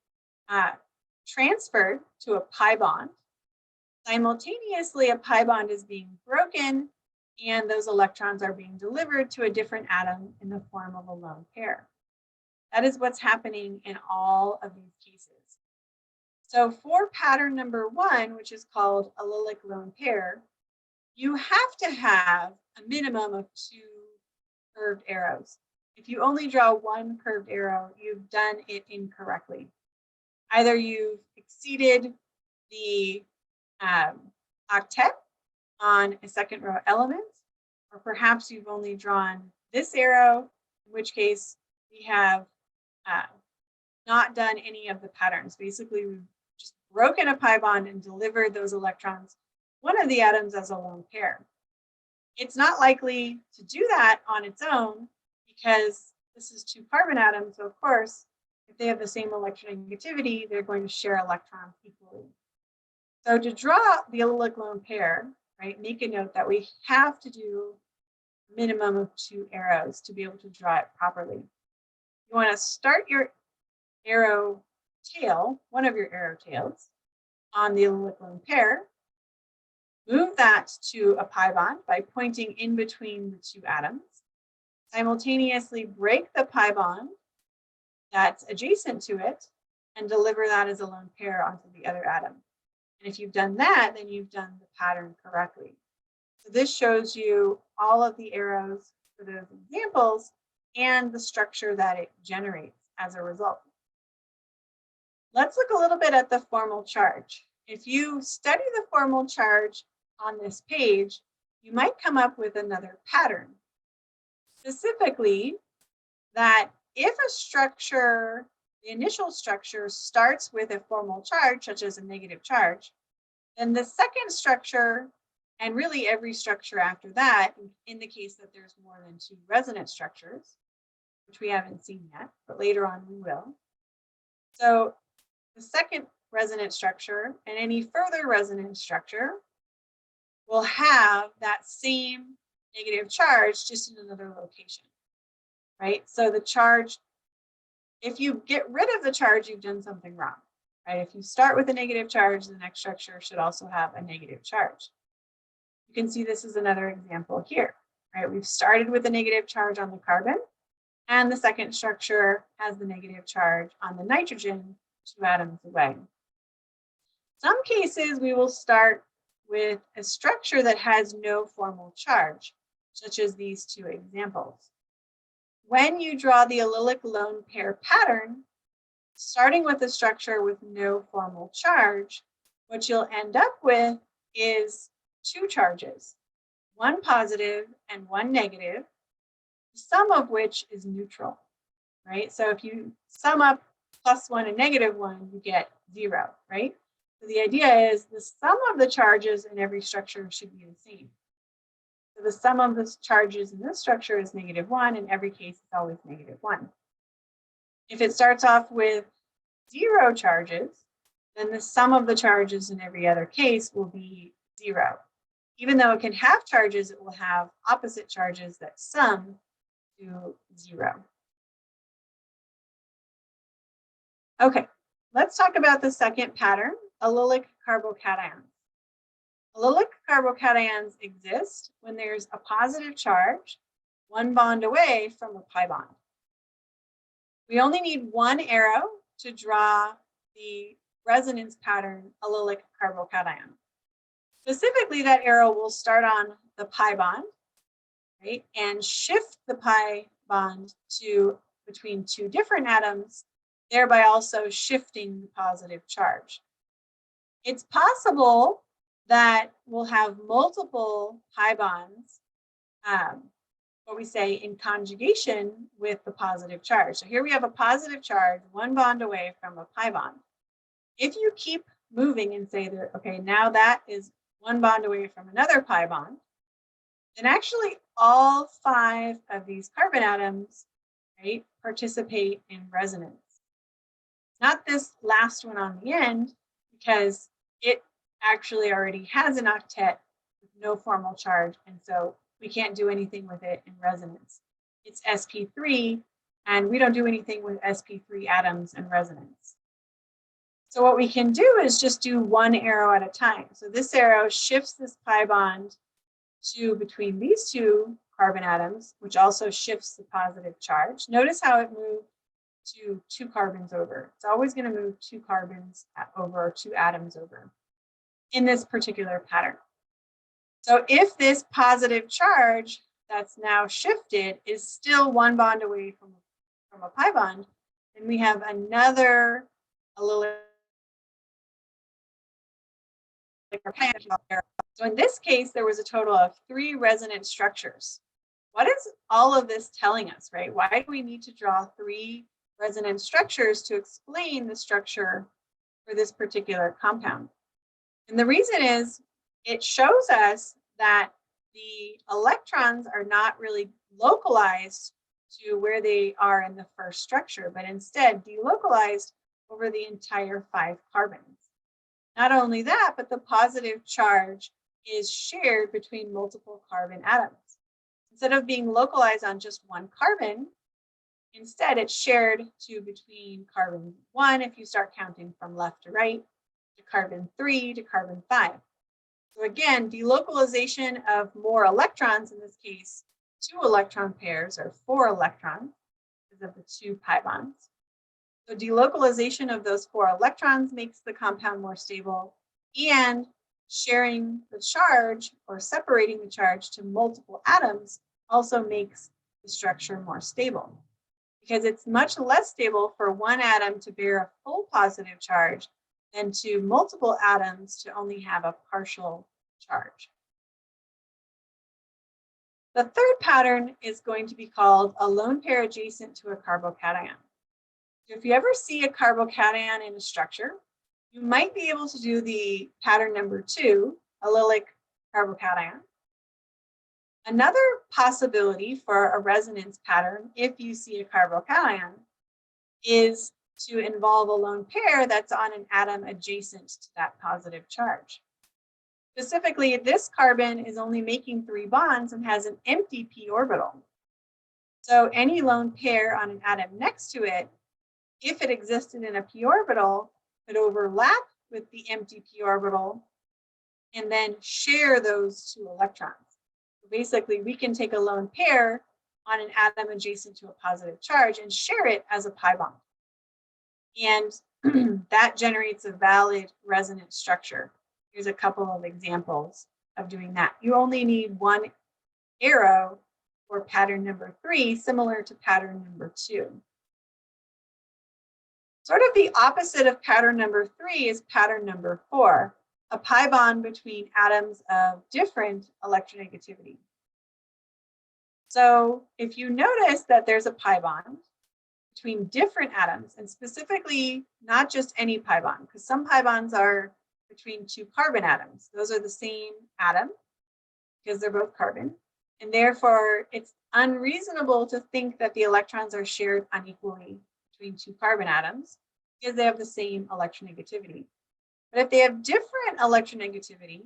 transferred to a pi bond. Simultaneously, a pi bond is being broken, and those electrons are being delivered to a different atom in the form of a lone pair. That is what's happening in all of these cases. So for pattern number 1, which is called allylic lone pair, you have to have a minimum of 2 curved arrows. If you only draw 1 curved arrow, you've done it incorrectly. Either you've exceeded the octet on a second row element, or perhaps you've only drawn this arrow, in which case we have not done any of the patterns. Basically, we've just broken a pi bond and delivered those electrons, one of the atoms as a lone pair. It's not likely to do that on its own because this is 2 carbon atoms, so of course, if they have the same electronegativity, they're going to share electrons equally. So to draw the allylic lone pair, right, make a note that we have to do a minimum of 2 arrows to be able to draw it properly. You want to start your arrow tail, one of your arrow tails, on the allylic lone pair. Move that to a pi bond by pointing in between the 2 atoms. Simultaneously break the pi bond that's adjacent to it and deliver that as a lone pair onto the other atom. And if you've done that, then you've done the pattern correctly. So this shows you all of the arrows for those examples and the structure that it generates as a result. Let's look a little bit at the formal charge. If you study the formal charge on this page, you might come up with another pattern. Specifically, that if a structure, the initial structure starts with a formal charge, such as a negative charge, then the second structure, and really every structure after that, in the case that there's more than 2 resonance structures, which we haven't seen yet, but later on we will. So the second resonance structure and any further resonance structure will have that same negative charge, just in another location, right? So the charge, if you get rid of the charge, you've done something wrong, right? If you start with a negative charge, the next structure should also have a negative charge. You can see this is another example here, right? We've started with a negative charge on the carbon, and the second structure has the negative charge on the nitrogen 2 atoms away. Some cases we will start with a structure that has no formal charge, such as these 2 examples. When you draw the allylic lone pair pattern, starting with a structure with no formal charge, what you'll end up with is 2 charges, 1 positive and 1 negative, the sum of which is neutral, right? So if you sum up +1 and -1, you get 0, right? So the idea is the sum of the charges in every structure should be the same. So the sum of the charges in this structure is -1. In every case, it's always -1. If it starts off with 0 charges, then the sum of the charges in every other case will be 0. Even though it can have charges, it will have opposite charges that sum to 0. Okay, let's talk about the second pattern, allylic carbocations. Allylic carbocations exist when there's a positive charge, one bond away from a pi bond. We only need one arrow to draw the resonance pattern allylic carbocation. Specifically, that arrow will start on the pi bond, right, and shift the pi bond to between two different atoms, thereby also shifting the positive charge. It's possible that we'll have multiple pi bonds, what we say in conjugation with the positive charge. So here we have a positive charge, one bond away from a pi bond. If you keep moving and say that, okay, now that is one bond away from another pi bond, then actually all 5 of these carbon atoms, right, participate in resonance. Not this last one on the end, because it actually already has an octet with no formal charge, and so we can't do anything with it in resonance. It's sp3, and we don't do anything with sp3 atoms in resonance. So what we can do is just do one arrow at a time. So this arrow shifts this pi bond to between these two carbon atoms, which also shifts the positive charge. Notice how it moved to 2 carbons over. It's always going to move 2 carbons over, or 2 atoms over in this particular pattern. So if this positive charge that's now shifted is still one bond away from a pi bond, then we have another allylic. So in this case, there was a total of 3 resonance structures. What is all of this telling us, right? Why do we need to draw 3 resonance structures to explain the structure for this particular compound? And the reason is it shows us that the electrons are not really localized to where they are in the first structure, but instead delocalized over the entire 5 carbons. Not only that, but the positive charge is shared between multiple carbon atoms. Instead of being localized on just one carbon, instead it's shared to between carbon 1, if you start counting from left to right, to carbon 3 to carbon 5. So again, delocalization of more electrons, in this case, 2 electron pairs or 4 electrons because of the 2 pi bonds. So delocalization of those 4 electrons makes the compound more stable, and sharing the charge or separating the charge to multiple atoms also makes the structure more stable, because it's much less stable for one atom to bear a full positive charge than to multiple atoms to only have a partial charge. The third pattern is going to be called a lone pair adjacent to a carbocation. If you ever see a carbocation in a structure, you might be able to do the pattern number 2, allylic carbocation. Another possibility for a resonance pattern, if you see a carbocation, is to involve a lone pair that's on an atom adjacent to that positive charge. Specifically, this carbon is only making 3 bonds and has an empty p orbital. So any lone pair on an atom next to it, if it existed in a p orbital, could overlap with the empty p orbital and then share those 2 electrons. So basically, we can take a lone pair on an atom adjacent to a positive charge and share it as a pi bond. And that generates a valid resonance structure. Here's a couple of examples of doing that. You only need 1 arrow for pattern number 3, similar to pattern number 2. Sort of the opposite of pattern number 3 is pattern number 4, a pi bond between atoms of different electronegativity. So if you notice that there's a pi bond between different atoms, and specifically not just any pi bond, because some pi bonds are between 2 carbon atoms. Those are the same atom because they're both carbon. And therefore, it's unreasonable to think that the electrons are shared unequally between 2 carbon atoms because they have the same electronegativity. But if they have different electronegativity,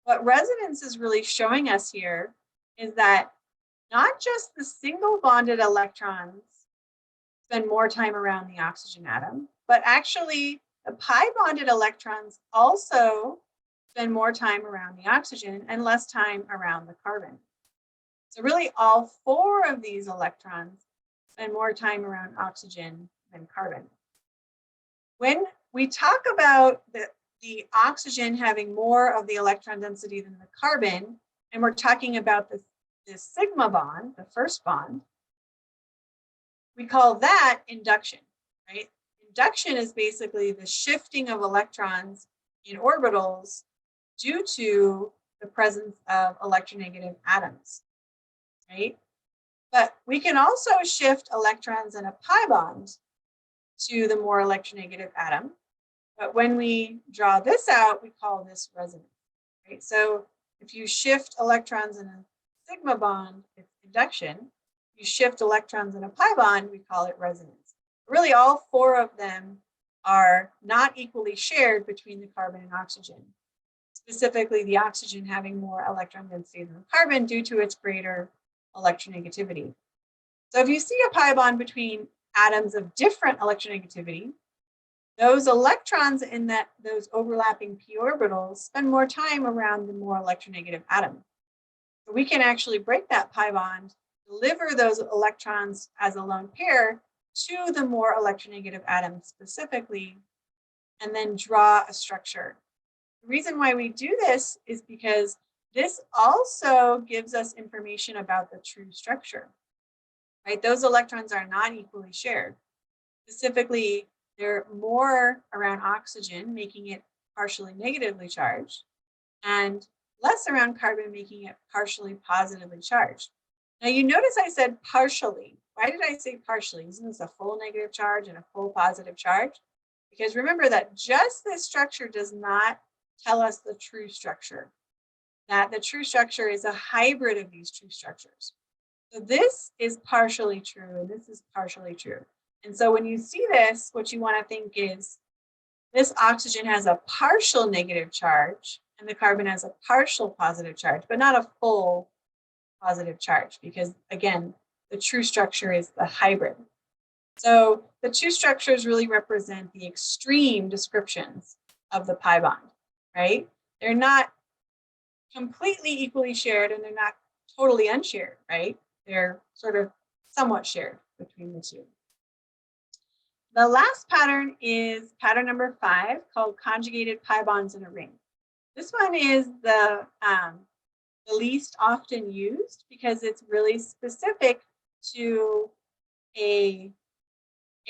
what resonance is really showing us here is that not just the single bonded electrons spend more time around the oxygen atom, but actually the pi bonded electrons also spend more time around the oxygen and less time around the carbon. So really all 4 of these electrons spend more time around oxygen than carbon. When we talk about the oxygen having more of the electron density than the carbon, and we're talking about this sigma bond, the first bond, we call that induction, right? Induction is basically the shifting of electrons in orbitals due to the presence of electronegative atoms, right? But we can also shift electrons in a pi bond to the more electronegative atom. But when we draw this out, we call this resonance, right? So if you shift electrons in a sigma bond, it's induction. You shift electrons in a pi bond, we call it resonance. Really, all 4 of them are not equally shared between the carbon and oxygen. Specifically, the oxygen having more electron density than the carbon due to its greater electronegativity. So if you see a pi bond between atoms of different electronegativity, those electrons in those overlapping p orbitals spend more time around the more electronegative atom. So we can actually break that pi bond, deliver those electrons as a lone pair to the more electronegative atom specifically, and then draw a structure. The reason why we do this is because this also gives us information about the true structure, right? Those electrons are not equally shared. Specifically, they're more around oxygen, making it partially negatively charged, and less around carbon, making it partially positively charged. Now you notice I said partially. Why did I say partially? Isn't this a full negative charge and a full positive charge? Because remember that just this structure does not tell us the true structure. That the true structure is a hybrid of these true structures. So this is partially true and this is partially true. And so when you see this, what you want to think is this oxygen has a partial negative charge and the carbon has a partial positive charge, but not a full positive charge, because again, the true structure is the hybrid. So the two structures really represent the extreme descriptions of the pi bond, right? They're not completely equally shared and they're not totally unshared, right? They're sort of somewhat shared between the two. The last pattern is pattern number 5, called conjugated pi bonds in a ring. This one is the least often used because it's really specific to a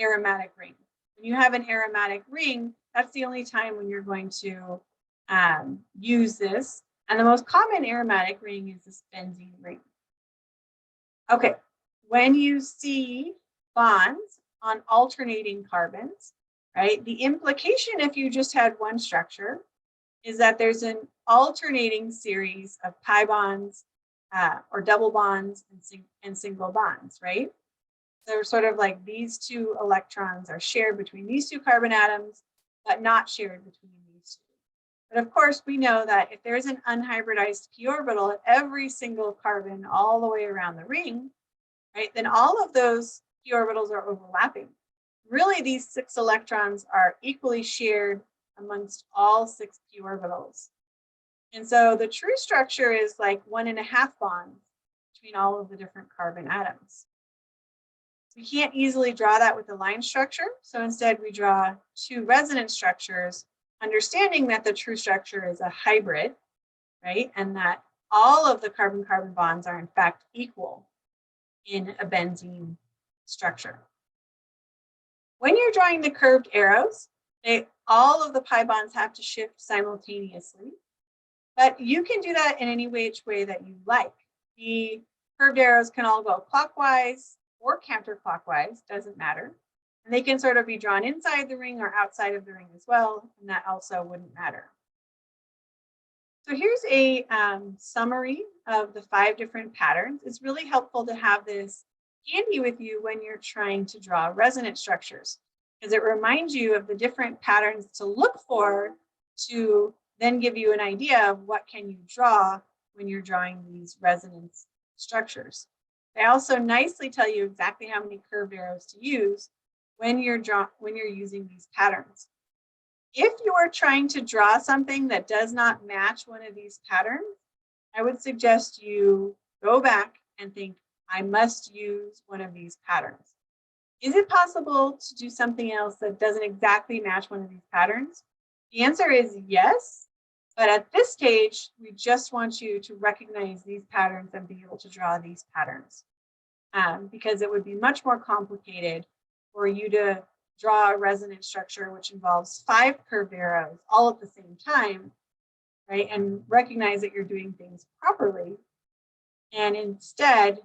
aromatic ring. When you have an aromatic ring, that's the only time when you're going to use this. And the most common aromatic ring is this benzene ring. Okay, when you see bonds on alternating carbons, right, the implication if you just had one structure is that there's an alternating series of pi bonds or double bonds and single bonds, right? They're sort of like these 2 electrons are shared between these 2 carbon atoms, but not shared between these 2. But of course, we know that if there's an unhybridized p orbital at every single carbon all the way around the ring, right, then all of those p orbitals are overlapping. Really, these 6 electrons are equally shared amongst all 6 p orbitals. And so the true structure is like 1.5 bonds between all of the different carbon atoms. We can't easily draw that with a line structure. So instead we draw 2 resonance structures, understanding that the true structure is a hybrid, right? And that all of the carbon-carbon bonds are in fact equal in a benzene structure. When you're drawing the curved arrows, all of the pi bonds have to shift simultaneously, but you can do that in any which way that you like. The curved arrows can all go clockwise or counterclockwise, doesn't matter. And they can sort of be drawn inside the ring or outside of the ring as well, and that also wouldn't matter. So here's a summary of the 5 different patterns. It's really helpful to have this handy with you when you're trying to draw resonance structures, because it reminds you of the different patterns to look for to then give you an idea of what can you draw when you're drawing these resonance structures. They also nicely tell you exactly how many curved arrows to use when you're using these patterns. If you are trying to draw something that does not match one of these patterns, I would suggest you go back and think, I must use one of these patterns. Is it possible to do something else that doesn't exactly match one of these patterns? The answer is yes, but at this stage, we just want you to recognize these patterns and be able to draw these patterns, because it would be much more complicated for you to draw a resonance structure which involves 5 curved arrows all at the same time, right? And recognize that you're doing things properly. And instead,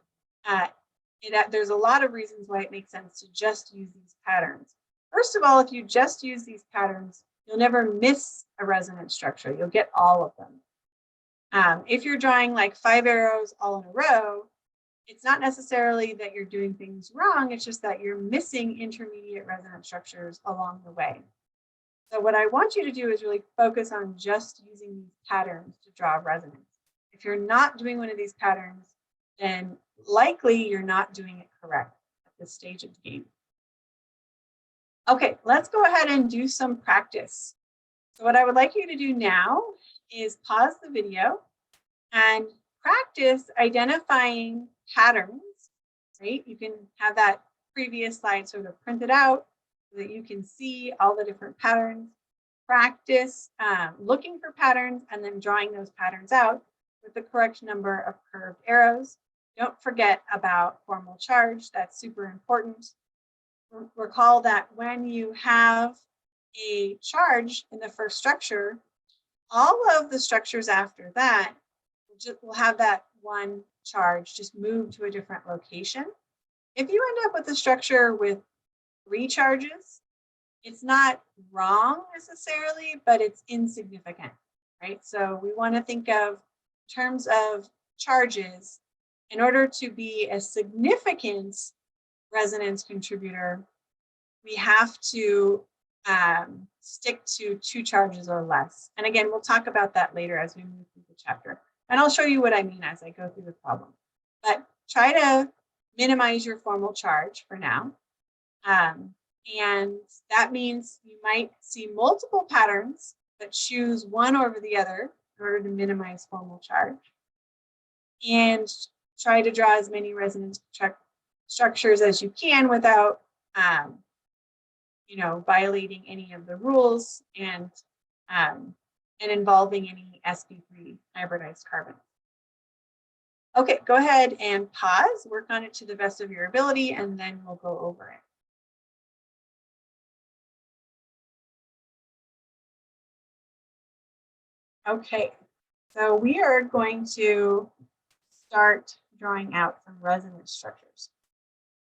there's a lot of reasons why it makes sense to just use these patterns. First of all, if you just use these patterns, you'll never miss a resonance structure. You'll get all of them. If you're drawing like 5 arrows all in a row, it's not necessarily that you're doing things wrong, it's just that you're missing intermediate resonance structures along the way. So what I want you to do is really focus on just using these patterns to draw resonance. If you're not doing one of these patterns, then likely you're not doing it correct at this stage of the game. Okay, let's go ahead and do some practice. So what I would like you to do now is pause the video and practice identifying patterns, right? You can have that previous slide sort of printed out so that you can see all the different patterns. Practice looking for patterns and then drawing those patterns out with the correct number of curved arrows. Don't forget about formal charge, that's super important. Recall that when you have a charge in the first structure, all of the structures after that will have that one charge just move to a different location. If you end up with a structure with 3 charges, it's not wrong necessarily, but it's insignificant, right? So we want to think of in terms of charges. In order to be a significant resonance contributor, we have to stick to 2 charges or less. And again, we'll talk about that later as we move through the chapter. And I'll show you what I mean as I go through the problem. But try to minimize your formal charge for now. And that means you might see multiple patterns, but choose one over the other in order to minimize formal charge. And try to draw as many resonance structures as you can without violating any of the rules and involving any sp3 hybridized carbon. Okay, go ahead and pause, work on it to the best of your ability, and then we'll go over it. Okay, so we are going to start drawing out some resonance structures.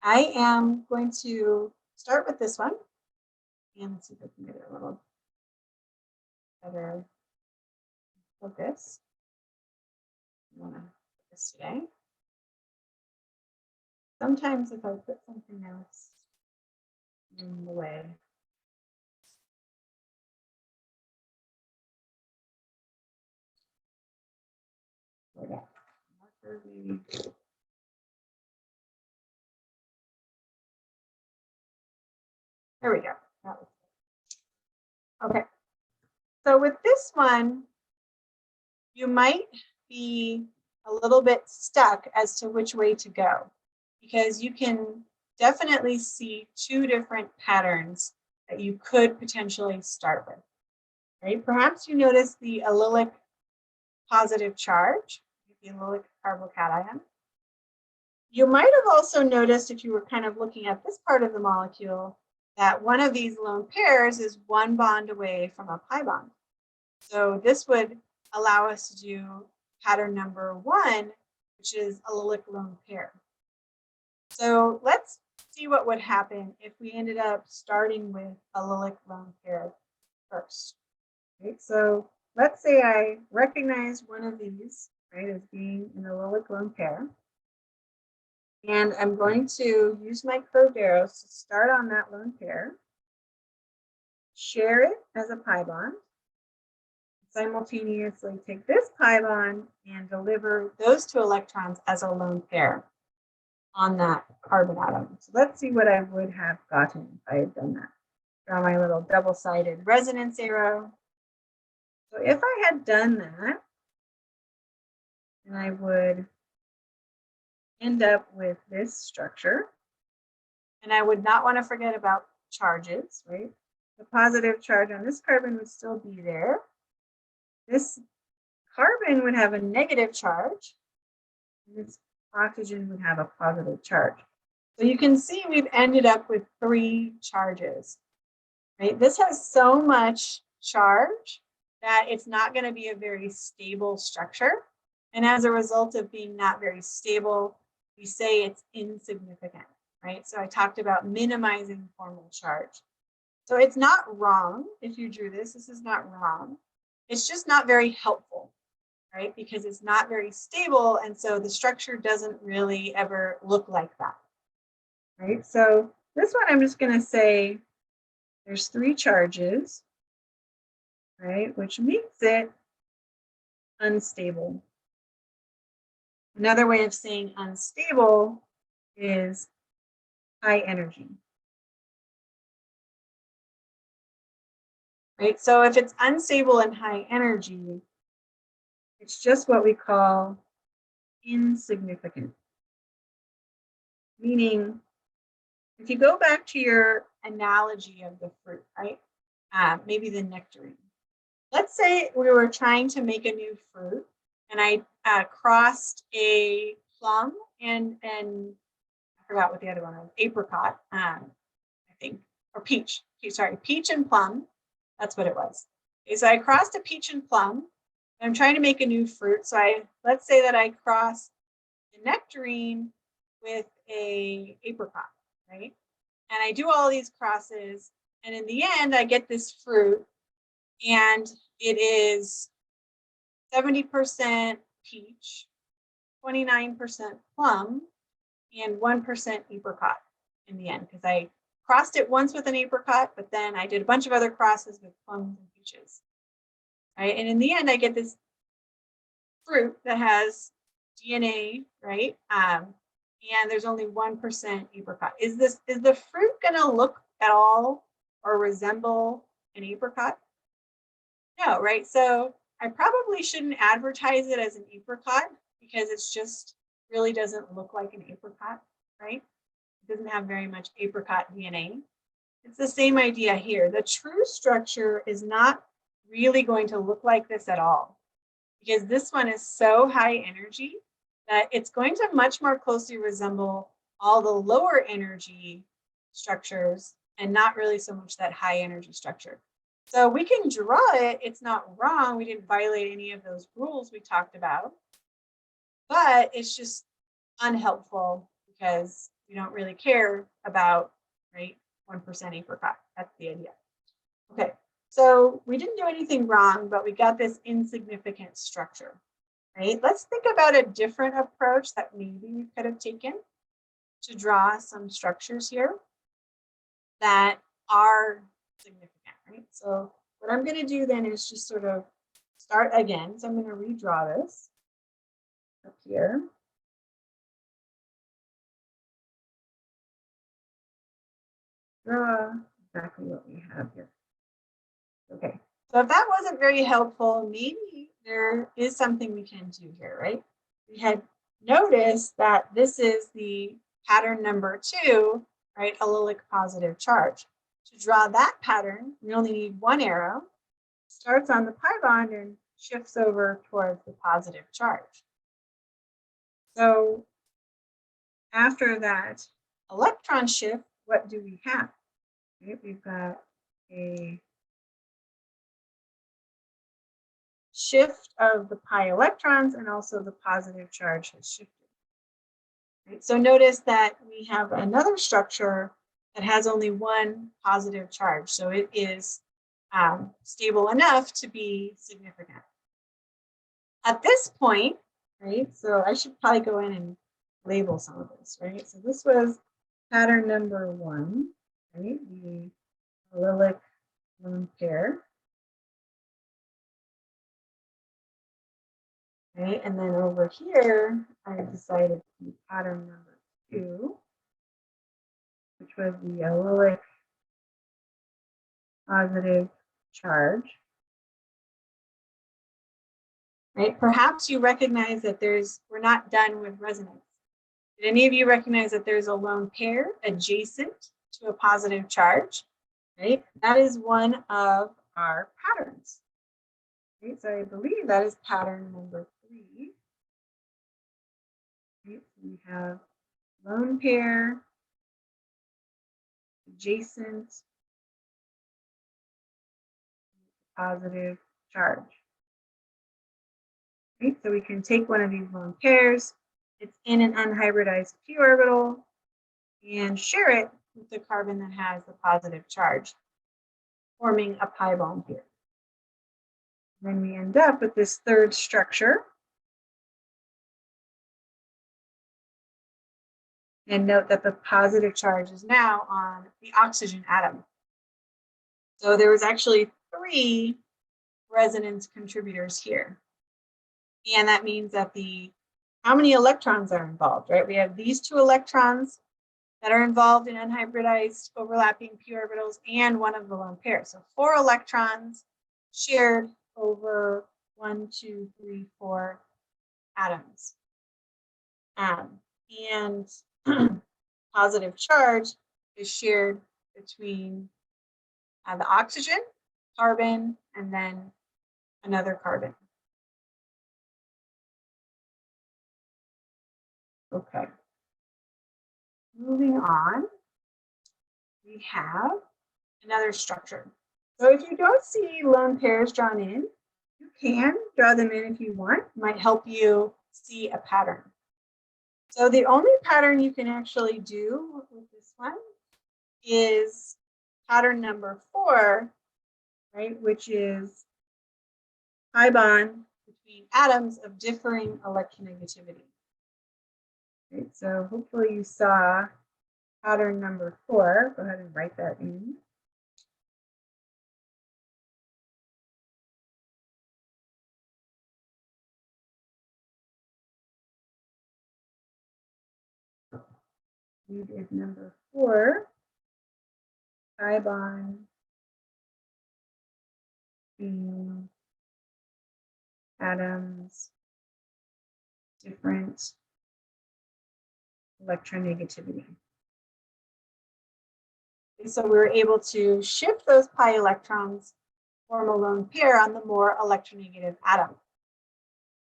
I am going to start with this one. And let's see if I can get it a little better focus. I want to focus today. Sometimes if I put something else in the way. Okay. There we go. Okay. So with this one, you might be a little bit stuck as to which way to go, because you can definitely see 2 different patterns that you could potentially start with, right? Perhaps you notice the allylic positive charge, the allylic carbocation. You might have also noticed, if you were kind of looking at this part of the molecule, that one of these lone pairs is 1 bond away from a pi bond. So this would allow us to do pattern number 1, which is allylic lone pair. So let's see what would happen if we ended up starting with allylic lone pair first. Right? So let's say I recognize one of these, right, as being an allylic lone pair. And I'm going to use my curved arrows to start on that lone pair, share it as a pi bond, simultaneously take this pi bond and deliver those 2 electrons as a lone pair on that carbon atom. So let's see what I would have gotten if I had done that. Draw my little double-sided resonance arrow. So if I had done that, then I would end up with this structure. And I would not want to forget about charges, right? The positive charge on this carbon would still be there. This carbon would have a negative charge. And this oxygen would have a positive charge. So you can see we've ended up with 3 charges, right? This has so much charge that it's not going to be a very stable structure. And as a result of being not very stable, we say it's insignificant, right? So I talked about minimizing formal charge. So it's not wrong if you drew this. This is not wrong. It's just not very helpful, right? Because it's not very stable. And so the structure doesn't really ever look like that, right? So this one, I'm just going to say there's 3 charges, right? Which makes it unstable. Another way of saying unstable is high energy. Right? So if it's unstable and high energy, it's just what we call insignificant. Meaning, if you go back to your analogy of the fruit, right? Maybe the nectarine. Let's say we were trying to make a new fruit and I crossed a plum and I forgot what the other one was, apricot, I think, or peach. Sorry, peach and plum. That's what it was. Okay, so I crossed a peach and plum. And I'm trying to make a new fruit. So let's say that I cross the nectarine with a apricot, right? And I do all these crosses, and in the end, I get this fruit, and it is 70% peach, 29% plum, and 1% apricot in the end, because I crossed it once with an apricot, but then I did a bunch of other crosses with plums and peaches. Right? And in the end, I get this fruit that has DNA, right? And there's only 1% apricot. Is the fruit gonna look at all or resemble an apricot? No, right? So I probably shouldn't advertise it as an apricot because it's just really doesn't look like an apricot, right? It doesn't have very much apricot DNA. It's the same idea here. The true structure is not really going to look like this at all because this one is so high energy that it's going to much more closely resemble all the lower energy structures and not really so much that high energy structure. So we can draw it. It's not wrong. We didn't violate any of those rules we talked about, but it's just unhelpful because we don't really care about, right, 1% apricot. That's the idea. Okay, so we didn't do anything wrong, but we got this insignificant structure, right? Let's think about a different approach that maybe we could have taken to draw some structures here that are significant, right? So what I'm going to do then is just sort of start again. So I'm going to redraw this up here. Draw exactly what we have here. Okay, so if that wasn't very helpful, maybe there is something we can do here, right? We had noticed that this is the pattern number 2, right? Allylic positive charge. To draw that pattern, we only need 1 arrow. Starts on the pi bond and shifts over towards the positive charge. So after that electron shift, what do we have? Okay, we've got a shift of the pi electrons and also the positive charge has shifted. Right? So notice that we have another structure that has only 1 positive charge. So it is stable enough to be significant. At this point, right, so I should probably go in and label some of this, right? So this was pattern number 1, right? The allylic lone pair. Right, and then over here, I decided to do pattern number 2, which was the allylic positive charge. Right? Perhaps you recognize that we're not done with resonance. Did any of you recognize that there's a lone pair adjacent to a positive charge? Right? That is one of our patterns. Right? So I believe that is pattern number 3. Right? So we have lone pair adjacent positive charge. Right? So we can take one of these lone pairs, it's in an unhybridized p orbital, and share it with the carbon that has the positive charge, forming a pi bond here. Then we end up with this third structure. And note that the positive charge is now on the oxygen atom. So there was actually 3 resonance contributors here. And that means that how many electrons are involved, right? We have these 2 electrons that are involved in unhybridized overlapping p orbitals and one of the lone pairs. So 4 electrons shared over 1, 2, 3, 4 atoms. And positive charge is shared between the oxygen, carbon, and then another carbon. Okay. Moving on, we have another structure. So if you don't see lone pairs drawn in, you can draw them in if you want. It might help you see a pattern. So the only pattern you can actually do with this one is pattern number 4, right, which is pi bond between atoms of differing electronegativity. Right, so hopefully you saw pattern number 4. Go ahead and write that in. Read is number 4, pi bond between atoms, different electronegativity. And so we were able to shift those pi electrons, form a lone pair on the more electronegative atom.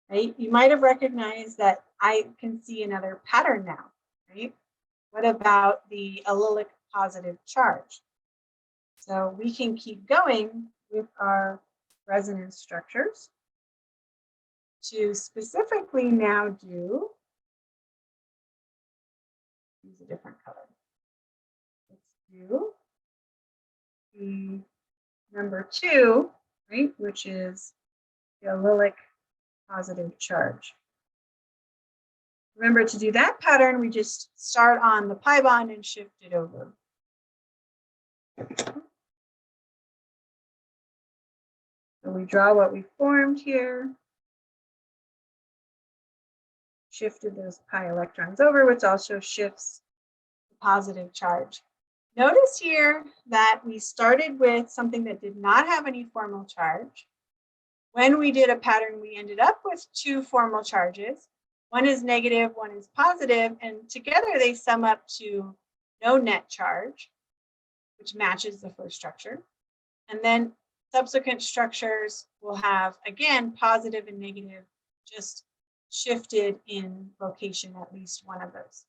Right? You might have recognized that I can see another pattern now, right? What about the allylic positive charge? So we can keep going with our resonance structures to specifically now use a different color. Let's do the number 2, right, which is the allylic positive charge. Remember, to do that pattern, we just start on the pi bond and shift it over. So we draw what we formed here, shifted those pi electrons over, which also shifts the positive charge. Notice here that we started with something that did not have any formal charge. When we did a pattern, we ended up with 2 formal charges. One is negative, one is positive, and together they sum up to no net charge, which matches the first structure. And then subsequent structures will have, again, positive and negative, just shifted in location, at least one of those.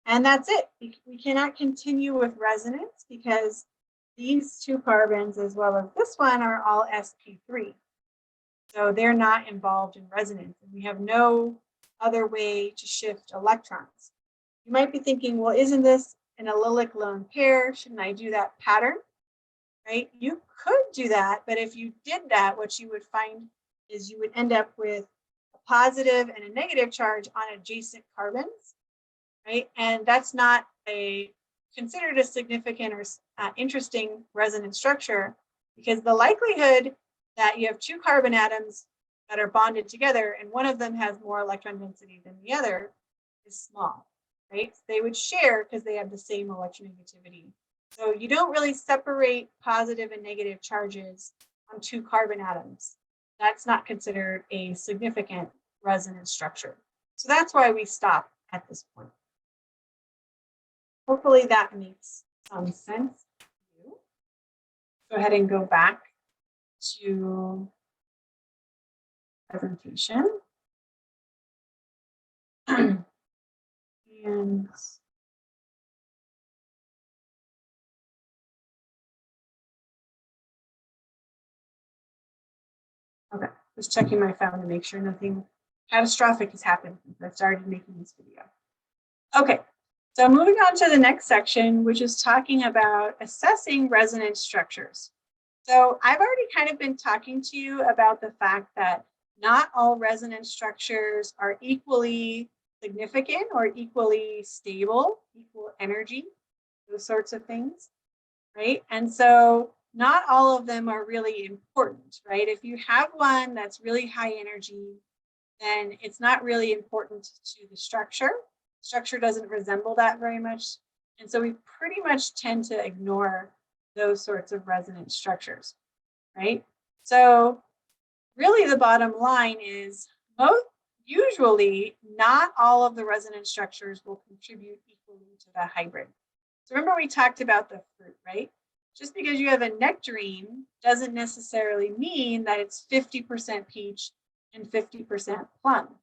And that's it. We cannot continue with resonance because these 2 carbons, as well as this one, are all sp3. So they're not involved in resonance. And we have no other way to shift electrons. You might be thinking, well, isn't this an allylic lone pair? Shouldn't I do that pattern? Right? You could do that, but if you did that, what you would find is you would end up with a positive and a negative charge on adjacent carbons, right? And that's not considered a significant or interesting resonance structure, because the likelihood that you have 2 carbon atoms that are bonded together and one of them has more electron density than the other is small. right? They would share because they have the same electronegativity. So you don't really separate positive and negative charges on two carbon atoms. That's not considered a significant resonance structure. So that's why we stop at this point. Hopefully that makes some sense to you. Go ahead and go back to presentation. And okay, just checking my phone to make sure nothing catastrophic has happened since I started making this video. Okay, so moving on to the next section, which is talking about assessing resonance structures. So I've already kind of been talking to you about the fact that not all resonance structures are equally significant or equally stable, equal energy, those sorts of things, right? And so not all of them are really important, right? If you have one that's really high energy, then it's not really important to the structure. Structure doesn't resemble that very much. And so we pretty much tend to ignore those sorts of resonance structures, right? So really the bottom line is usually not all of the resonance structures will contribute equally to the hybrid. So remember we talked about the fruit, right? Just because you have a nectarine doesn't necessarily mean that it's 50% peach and 50% plum,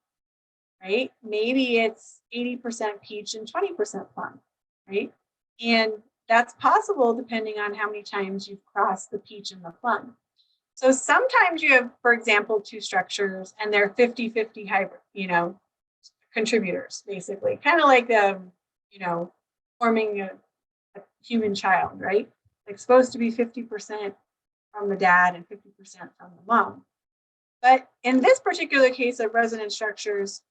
right? Maybe it's 80% peach and 20% plum, right? And that's possible depending on how many times you've crossed the peach and the plum. So sometimes you have, for example, two structures and they're 50-50 hybrid, contributors, basically. Kind of like, forming a human child, right? Like supposed to be 50% from the dad and 50% from the mom. But in this particular case of resonance structures,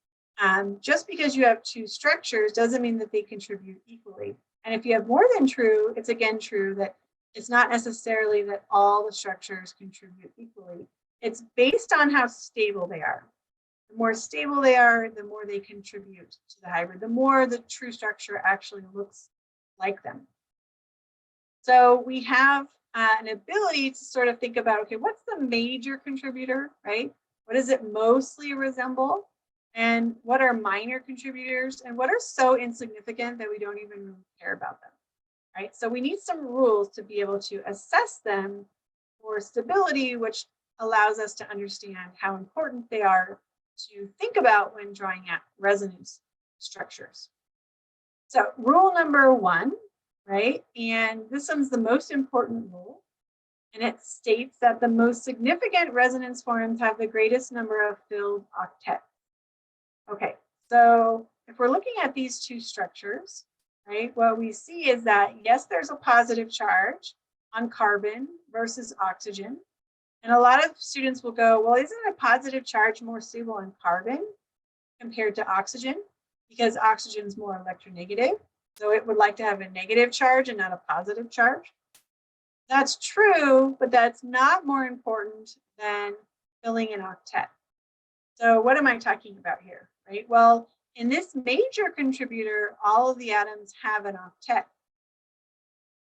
just because you have two structures doesn't mean that they contribute equally. And if you have more than true, it's again true that it's not necessarily that all the structures contribute equally. It's based on how stable they are. The more stable they are, the more they contribute to the hybrid, the more the true structure actually looks like them. So we have an ability to sort of think about, okay, what's the major contributor, right? What does it mostly resemble? And what are minor contributors? And what are so insignificant that we don't even really care about them, right? So we need some rules to be able to assess them for stability, which allows us to understand how important they are to think about when drawing out resonance structures. So rule number 1, right? And this one's the most important rule. And it states that the most significant resonance forms have the greatest number of filled octets. Okay, so if we're looking at these two structures, right, what we see is that, yes, there's a positive charge on carbon versus oxygen. And a lot of students will go, well, isn't a positive charge more stable on carbon compared to oxygen? Because oxygen is more electronegative. So it would like to have a negative charge and not a positive charge. That's true, but that's not more important than filling an octet. So what am I talking about here, right? Well, in this major contributor, all of the atoms have an octet.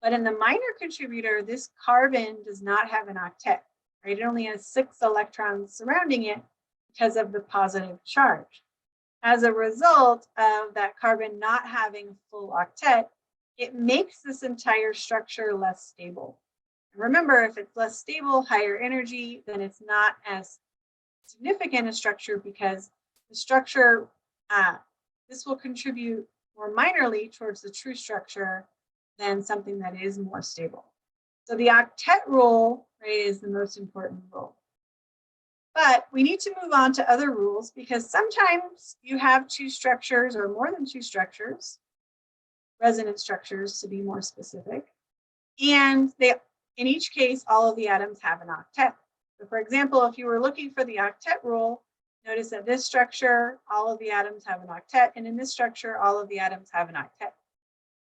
But in the minor contributor, this carbon does not have an octet, right? It only has 6 electrons surrounding it because of the positive charge. As a result of that carbon not having a full octet, it makes this entire structure less stable. And remember, if it's less stable, higher energy, then it's not as significant a structure because the structure, this will contribute more minorly towards the true structure than something that is more stable. So the octet rule, right, is the most important rule. But we need to move on to other rules because sometimes you have two structures or more than two structures, resonance structures to be more specific. And in each case, all of the atoms have an octet. So for example, if you were looking for the octet rule, notice that this structure, all of the atoms have an octet, and in this structure, all of the atoms have an octet.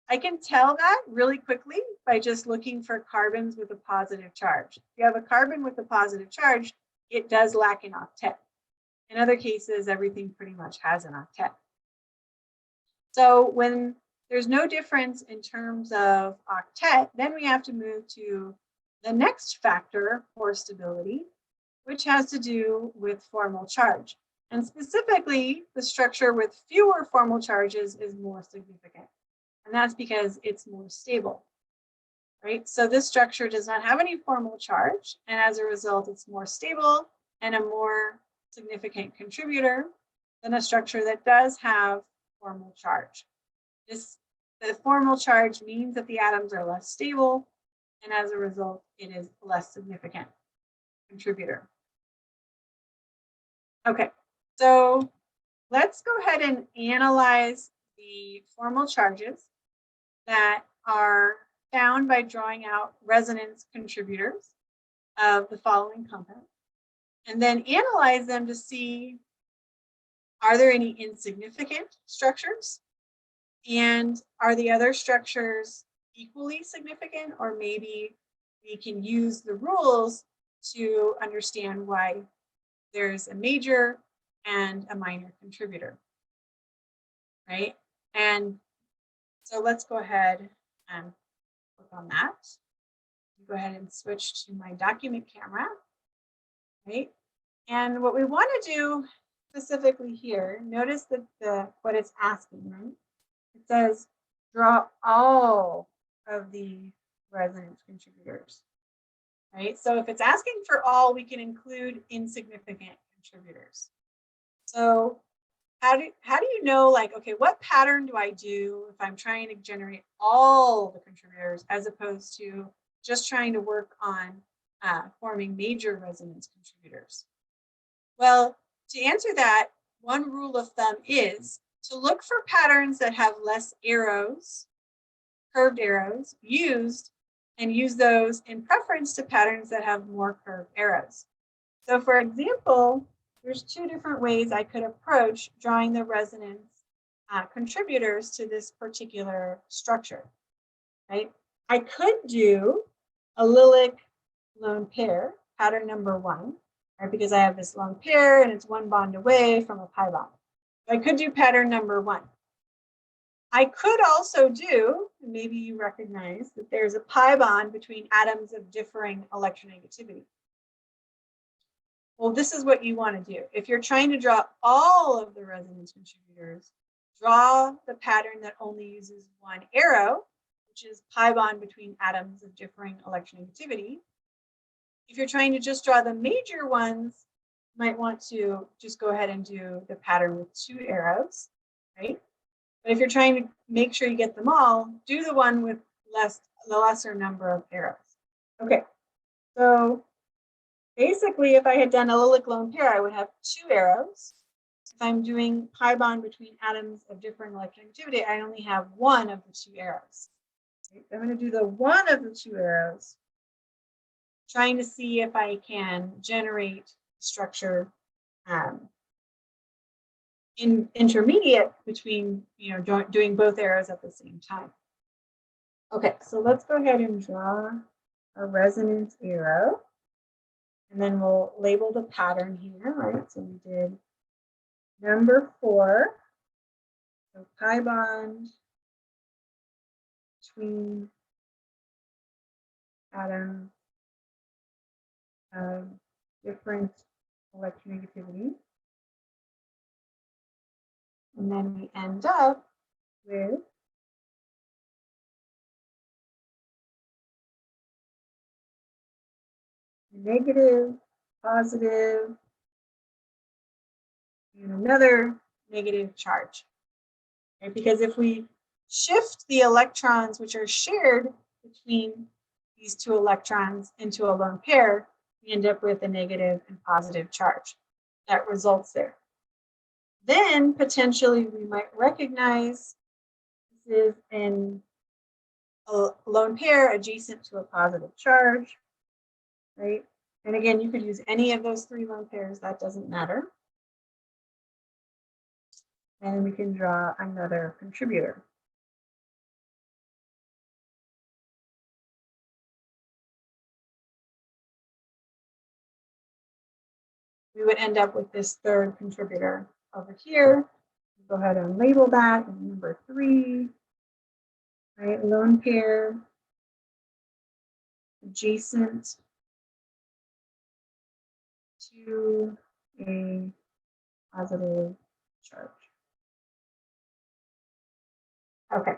I can tell that really quickly by just looking for carbons with a positive charge. If you have a carbon with a positive charge, it does lack an octet. In other cases, everything pretty much has an octet. So when there's no difference in terms of octet, then we have to move to the next factor for stability, which has to do with formal charge. And specifically, the structure with fewer formal charges is more significant. And that's because it's more stable, right? So this structure does not have any formal charge. And as a result, it's more stable and a more significant contributor than a structure that does have formal charge. The formal charge means that the atoms are less stable. And as a result, it is a less significant contributor. Okay, so let's go ahead and analyze the formal charges that are found by drawing out resonance contributors of the following compounds, and then analyze them to see, are there any insignificant structures? And are the other structures equally significant? Or maybe we can use the rules to understand why there's a major and a minor contributor, right? And so let's go ahead and click on that. Go ahead and switch to my document camera, right? And what we want to do specifically here, notice that what it's asking, right? It says draw all of the resonance contributors, right? So if it's asking for all, we can include insignificant contributors. So how do you know, like, okay, what pattern do I do if I'm trying to generate all the contributors as opposed to just trying to work on forming major resonance contributors? Well, to answer that, one rule of thumb is to look for patterns that have less arrows, curved arrows used, and use those in preference to patterns that have more curved arrows. So for example, there's two different ways I could approach drawing the resonance contributors to this particular structure, right? I could do allylic lone pair, pattern number 1, right? Because I have this lone pair and it's one bond away from a pi bond. I could do pattern number 1. I could also do, maybe you recognize that there's a pi bond between atoms of differing electronegativity. Well, this is what you want to do. If you're trying to draw all of the resonance contributors, draw the pattern that only uses one arrow, which is pi bond between atoms of differing electronegativity. If you're trying to just draw the major ones, you might want to just go ahead and do the pattern with 2 arrows, right? But if you're trying to make sure you get them all, do the one with the lesser number of arrows. Okay, so basically, if I had done allylic lone pair, I would have 2 arrows. If I'm doing pi bond between atoms of differing electronegativity, I only have 1 of the 2 arrows. I'm going to do the 1 of the 2 arrows, trying to see if I can generate structure intermediate between, doing both arrows at the same time. Okay, so let's go ahead and draw a resonance arrow. And then we'll label the pattern here, right? So we did number 4, so pi bond between atoms of different electronegativity. And then we end up with negative, positive, and another negative charge. Right? Because if we shift the electrons which are shared between these 2 electrons into a lone pair, we end up with a negative and positive charge that results there. Then potentially we might recognize this is a lone pair adjacent to a positive charge, right? And again, you could use any of those 3 lone pairs, that doesn't matter. And we can draw another contributor. We would end up with this 3rd contributor over here. Go ahead and label that as number 3, right? Lone pair adjacent to a positive charge. Okay,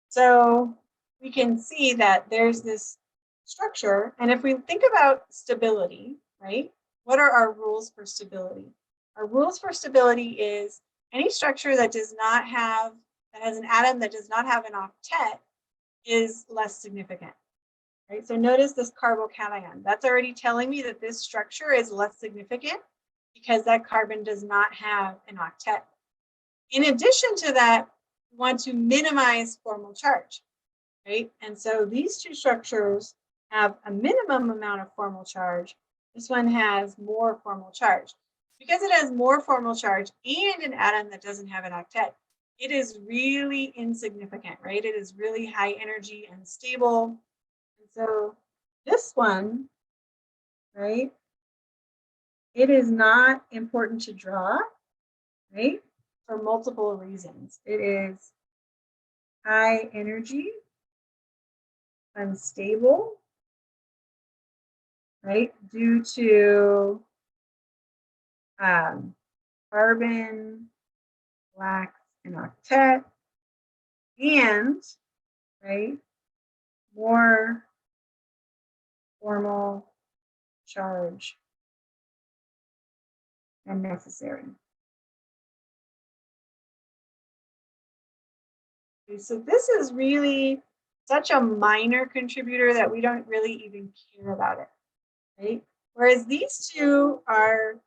so we can see that there's this structure, and if we think about stability, right? What are our rules for stability? Our rules for stability is any structure that has an atom that does not have an octet is less significant. Right? So notice this carbocation. That's already telling me that this structure is less significant because that carbon does not have an octet. In addition to that, we want to minimize formal charge, right? And so these two structures have a minimum amount of formal charge. This one has more formal charge. Because it has more formal charge and an atom that doesn't have an octet, it is really insignificant, right? It is really high energy and stable. And so this one, right, it is not important to draw, right, for multiple reasons. It is high energy, unstable, right, due to carbon lacks an octet, and, right, more formal charge than necessary. Okay, so this is really such a minor contributor that we don't really even care about it, right? Whereas these two are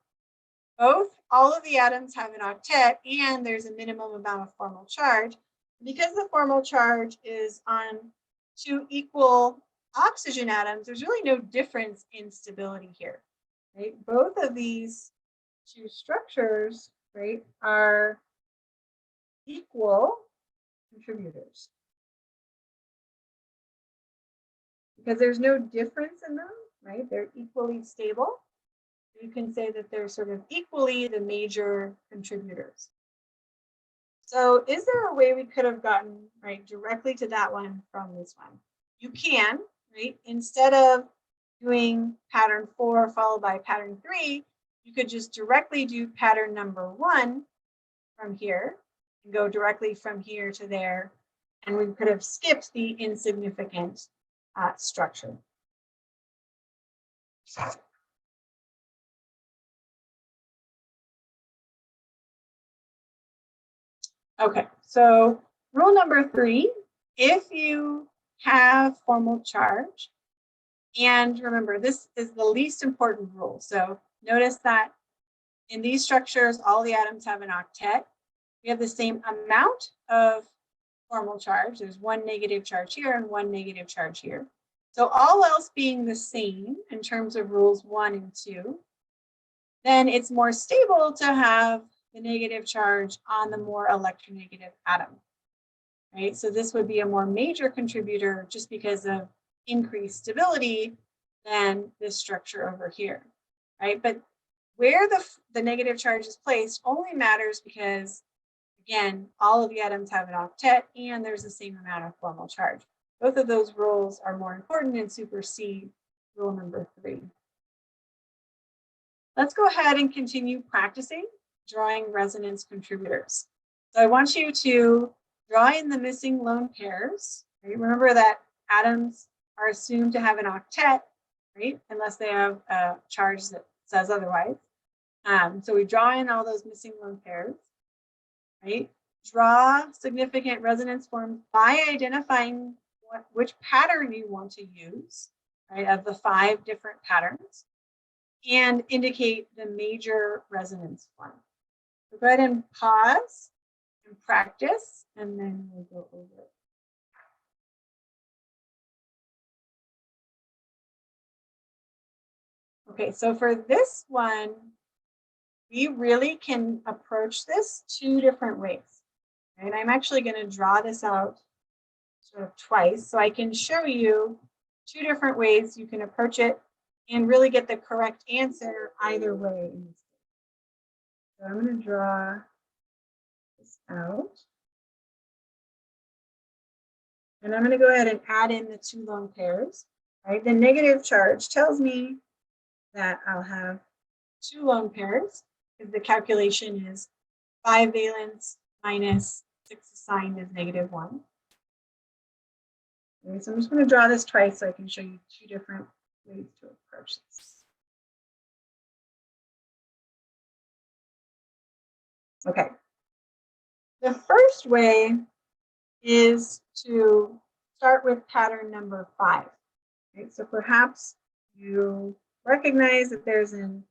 both, all of the atoms have an octet and there's a minimum amount of formal charge. Because the formal charge is on 2 equal oxygen atoms, there's really no difference in stability here, right? Both of these two structures, right, are equal contributors. Because there's no difference in them, right? They're equally stable. You can say that they're sort of equally the major contributors. So is there a way we could have gotten, right, directly to that one from this one? You can, right? Instead of doing pattern 4 followed by pattern 3, you could just directly do pattern number 1 from here and go directly from here to there. And we could have skipped the insignificant structure. Okay, so rule number 3, if you have formal charge, and remember, this is the least important rule. So notice that in these structures, all the atoms have an octet. We have the same amount of formal charge. There's one negative charge here and one negative charge here. So all else being the same in terms of rules 1 and 2, then it's more stable to have the negative charge on the more electronegative atom, right? So this would be a more major contributor just because of increased stability than this structure over here, right? But where the negative charge is placed only matters because, again, all of the atoms have an octet and there's the same amount of formal charge. Both of those rules are more important and supersede rule number 3. Let's go ahead and continue practicing drawing resonance contributors. So I want you to draw in the missing lone pairs. Right? Remember that atoms are assumed to have an octet, right? Unless they have a charge that says otherwise. So we draw in all those missing lone pairs, right? Draw significant resonance forms by identifying which pattern you want to use, right? Of the 5 different patterns, and indicate the major resonance form. So go ahead and pause and practice, and then we'll go over it. Okay, so for this one, we really can approach this 2 different ways. And I'm actually going to draw this out sort of twice so I can show you 2 different ways you can approach it and really get the correct answer either way. So I'm going to draw this out. And I'm going to go ahead and add in the 2 lone pairs. Right? The negative charge tells me that I'll have 2 lone pairs, because the calculation is 5 valence minus 6 assigned is -1. Okay, so I'm just going to draw this twice so I can show you 2 different ways to approach this. Okay. The first way is to start with pattern number 5. Right? So perhaps you recognize that there's an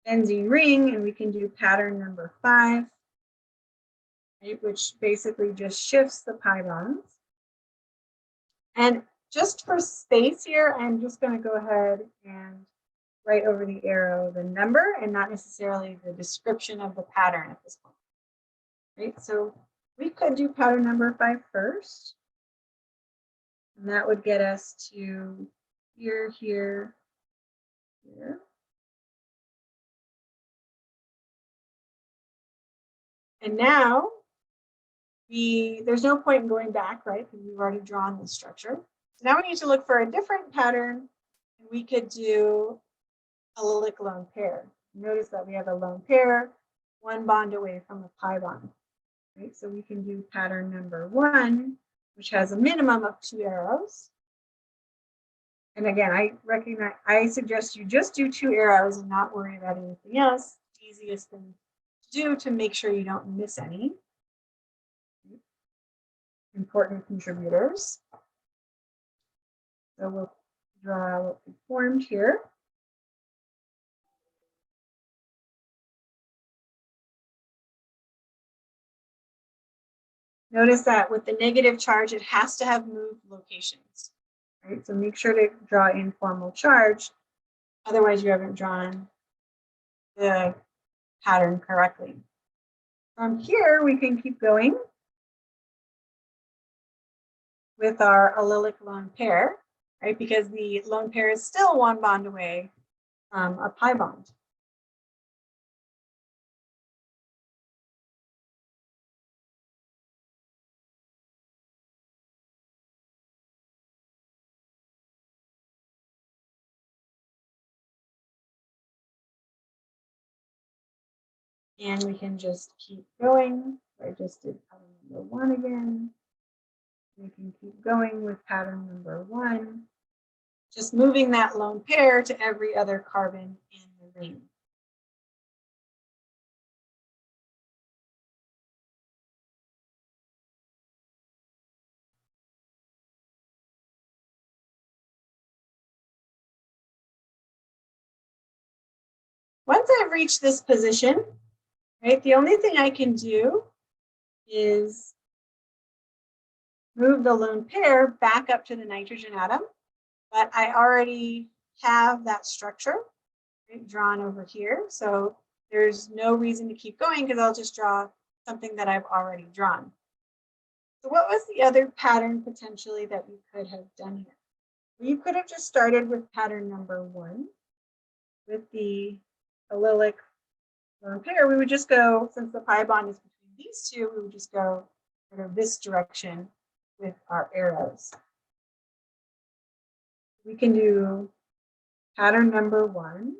benzene ring, and we can do pattern number 5, right, which basically just shifts the pi bonds. And just for space here, I'm just going to go ahead and write over the arrow the number and not necessarily the description of the pattern at this point. Right? So we could do pattern number 5 first. And that would get us to here, here, here. And now there's no point in going back, right? Because we've already drawn the structure. So now we need to look for a different pattern. And we could do allylic lone pair. Notice that we have a lone pair, 1 bond away from a pi bond. Right? So we can do pattern number 1, which has a minimum of 2 arrows. And again, I suggest you just do 2 arrows and not worry about anything else. The easiest thing to do to make sure you don't miss any important contributors. So we'll draw what we formed here. Notice that with the negative charge, it has to have moved locations. Right? So make sure to draw informal charge. Otherwise, you haven't drawn the pattern correctly. From here, we can keep going with our allylic lone pair, right? Because the lone pair is still 1 bond away from a pi bond. And we can just keep going. I just did pattern number 1 again. We can keep going with pattern number 1. Just moving that lone pair to every other carbon in the ring. Once I've reached this position, right, the only thing I can do is move the lone pair back up to the nitrogen atom, but I already have that structure, right, drawn over here. So there's no reason to keep going because I'll just draw something that I've already drawn. So what was the other pattern potentially that we could have done here? Well, you could have just started with pattern number 1 with the allylic lone pair. We would just go, since the pi bond is between these 2, we would just go sort of this direction with our arrows. We can do pattern number 1.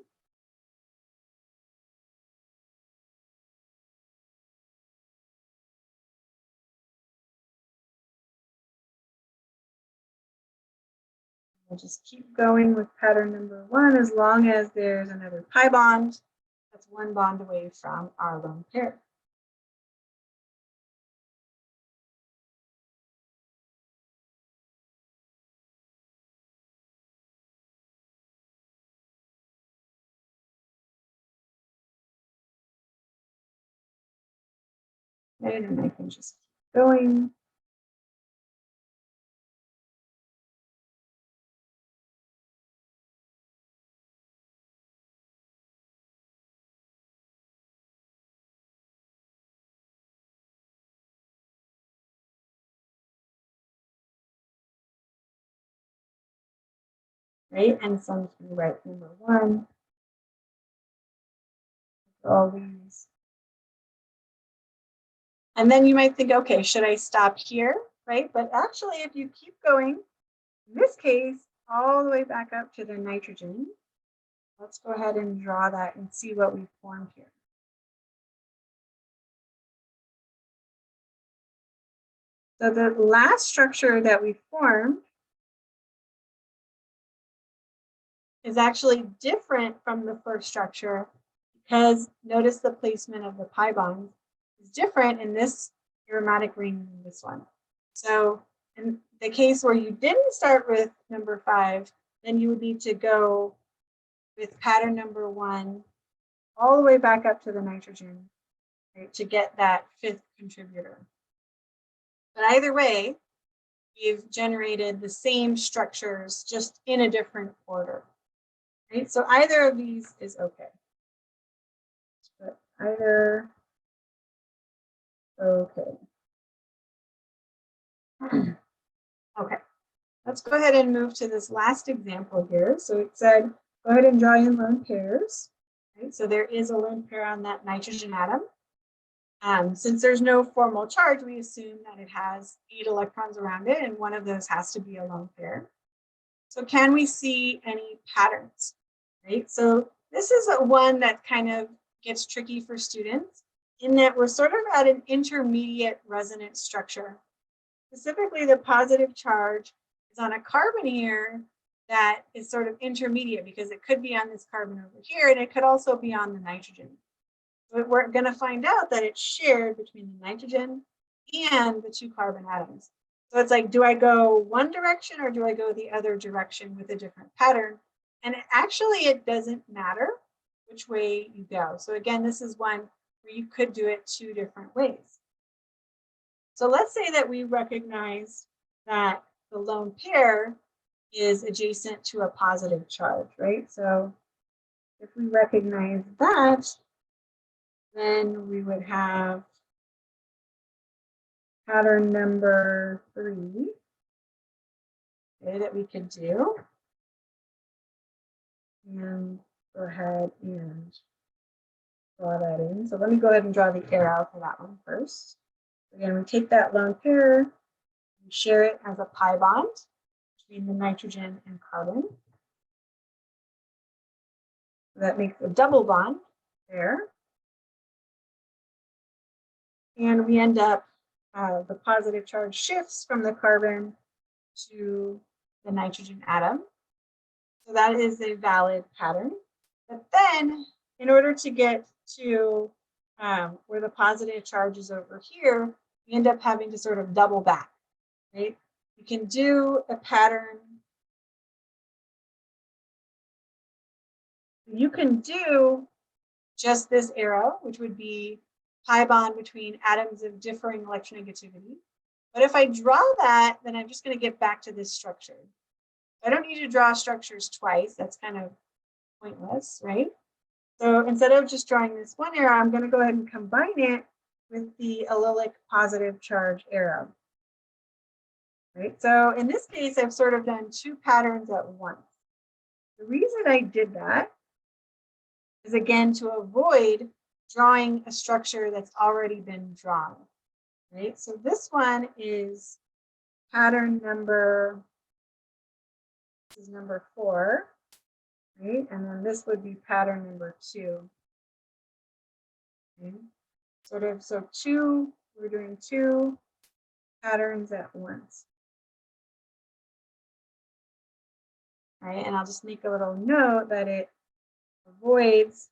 We'll just keep going with pattern number 1 as long as there's another pi bond that's 1 bond away from our lone pair. And I can just keep going. Right, and so I'm just going to write number 1. All these. And then you might think, okay, should I stop here, right? But actually, if you keep going, in this case, all the way back up to the nitrogen, let's go ahead and draw that and see what we formed here. So the last structure that we formed is actually different from the first structure because notice the placement of the pi bonds is different in this aromatic ring than this one. So in the case where you didn't start with number 5, then you would need to go with pattern number 1 all the way back up to the nitrogen, right, to get that 5th contributor. But either way, we've generated the same structures just in a different order. Right? So either of these is okay. But either okay. Okay, let's go ahead and move to this last example here. So it said, go ahead and draw in lone pairs. Right? So there is a lone pair on that nitrogen atom. Since there's no formal charge, we assume that it has 8 electrons around it, and one of those has to be a lone pair. So can we see any patterns? Right? So this is one that kind of gets tricky for students in that we're sort of at an intermediate resonance structure. Specifically, the positive charge is on a carbon here that is sort of intermediate because it could be on this carbon over here, and it could also be on the nitrogen. But we're going to find out that it's shared between the nitrogen and the 2 carbon atoms. So it's like, do I go one direction or do I go the other direction with a different pattern? And actually, it doesn't matter which way you go. So again, this is one where you could do it 2 different ways. So let's say that we recognize that the lone pair is adjacent to a positive charge, right? So if we recognize that, then we would have pattern number 3, okay, that we could do. And go ahead and draw that in. So let me go ahead and draw the arrow for that one first. Again, we take that lone pair, we share it as a pi bond between the nitrogen and carbon. So that makes a double bond there. And we end up, the positive charge shifts from the carbon to the nitrogen atom. So that is a valid pattern. But then, in order to get to where the positive charge is over here, we end up having to sort of double back, right? You can do a pattern. You can do just this arrow, which would be pi bond between atoms of differing electronegativity. But if I draw that, then I'm just going to get back to this structure. I don't need to draw structures twice. That's kind of pointless, right? So instead of just drawing this one arrow, I'm going to go ahead and combine it with the allylic positive charge arrow. Right? So in this case, I've sort of done 2 patterns at once. The reason I did that is, again, to avoid drawing a structure that's already been drawn. Right? So this one is pattern number, this is number 4. Right? And then this would be pattern number 2. Okay? Sort of, so 2, we're doing 2 patterns at once. Right? And I'll just make a little note that it avoids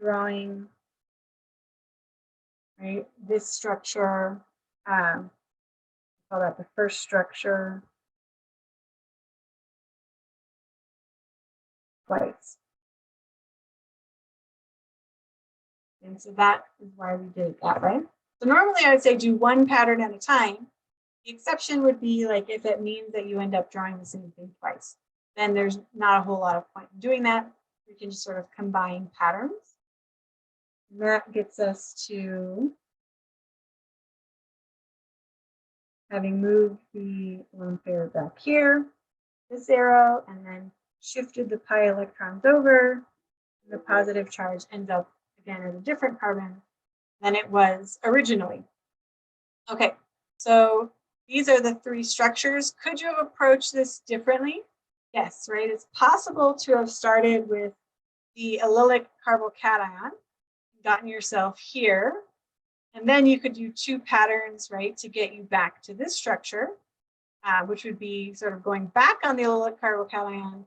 drawing, right, this structure, call that the first structure, twice. And so that is why we did it that way. So normally I would say do 1 pattern at a time. The exception would be like if it means that you end up drawing the same thing twice. Then there's not a whole lot of point in doing that. We can just sort of combine patterns. And that gets us to having moved the lone pair back here, this arrow, and then shifted the pi electrons over. The positive charge ends up again at a different carbon than it was originally. Okay, so these are the three structures. Could you have approached this differently? Yes, right? It's possible to have started with the allylic carbocation, gotten yourself here, and then you could do two patterns, right, to get you back to this structure, which would be sort of going back on the allylic carbocation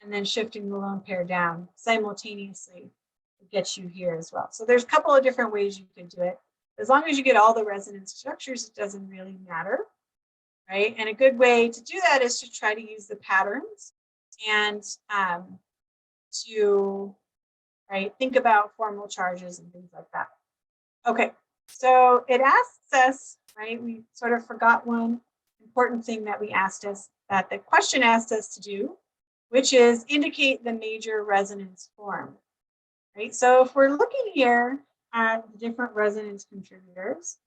and then shifting the lone pair down simultaneously to get you here as well. So there's a couple of different ways you could do it. As long as you get all the resonance structures, it doesn't really matter, right? And a good way to do that is to try to use the patterns and to, right, think about formal charges and things like that. Okay, so it asks us, right, we sort of forgot one important thing that that the question asked us to do, which is indicate the major resonance form, right? So if we're looking here at the different resonance contributors,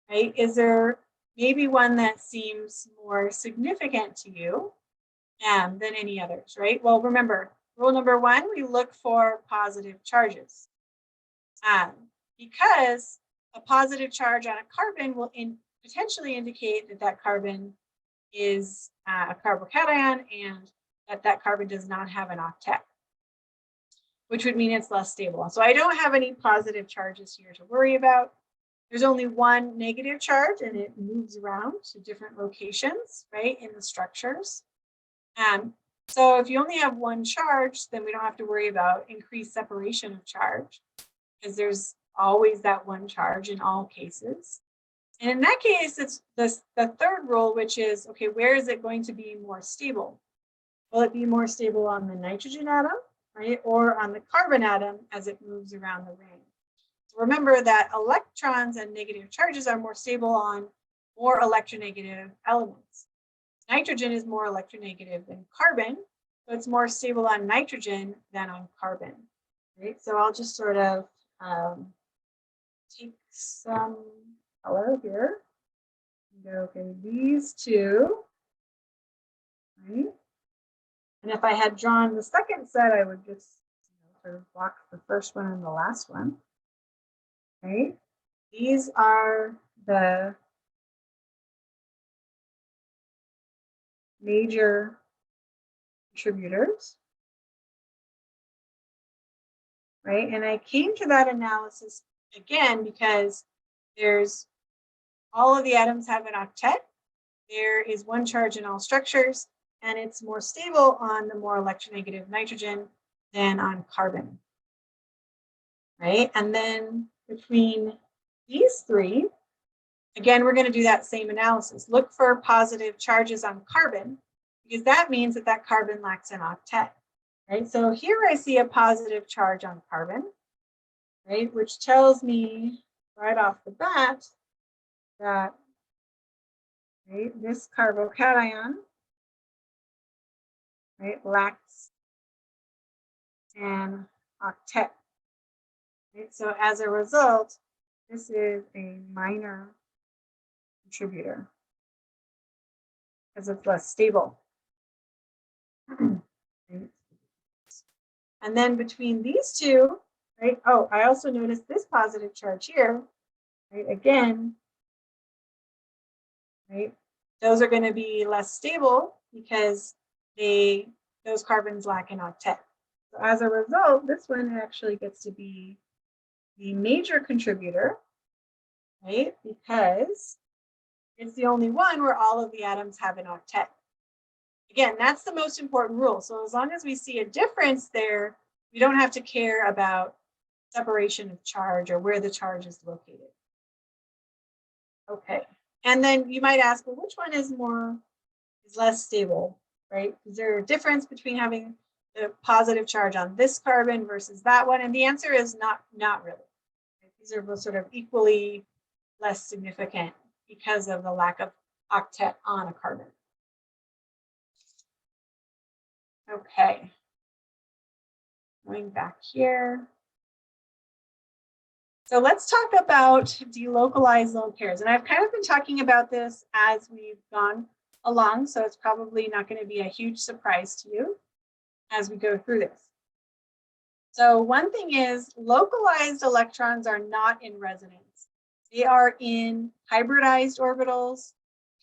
right, is there maybe one that seems more significant to you than any others, right? Well, remember, rule number one, we look for positive charges. Because a positive charge on a carbon will potentially indicate that that carbon is a carbocation and that carbon does not have an octet, which would mean it's less stable. So I don't have any positive charges here to worry about. There's only one negative charge and it moves around to different locations, right, in the structures. So if you only have one charge, then we don't have to worry about increased separation of charge because there's always that one charge in all cases. And in that case, it's the third rule, which is, okay, where is it going to be more stable? Will it be more stable on the nitrogen atom, right, or on the carbon atom as it moves around the ring? So remember that electrons and negative charges are more stable on more electronegative elements. Nitrogen is more electronegative than carbon, so it's more stable on nitrogen than on carbon, right? So I'll just sort of take some color here. Okay, these two, right? And if I had drawn the second set, I would just sort of block the first one and the last one, right? These are the major contributors, right? And I came to that analysis again because there's all of the atoms have an octet. There is one charge in all structures, and it's more stable on the more electronegative nitrogen than on carbon, right? And then between these three, again, we're going to do that same analysis. Look for positive charges on carbon, because that means that that carbon lacks an octet, right? So here I see a positive charge on carbon, right? Which tells me right off the bat that, right, this carbocation, right, lacks an octet, right? So as a result, this is a minor contributor because it's less stable. Right? And then between these two, right? Oh, I also noticed this positive charge here, right? Again, right? Those are going to be less stable because those carbons lack an octet. So as a result, this one actually gets to be the major contributor, right? Because it's the only one where all of the atoms have an octet. Again, that's the most important rule. So as long as we see a difference there, we don't have to care about separation of charge or where the charge is located. Okay. And then you might ask, well, which one is less stable, right? Is there a difference between having the positive charge on this carbon versus that one? And the answer is not really. These are both sort of equally less significant because of the lack of octet on a carbon. Okay. Going back here. So let's talk about delocalized lone pairs. And I've kind of been talking about this as we've gone along, so it's probably not going to be a huge surprise to you as we go through this. So one thing is localized electrons are not in resonance. They are in hybridized orbitals.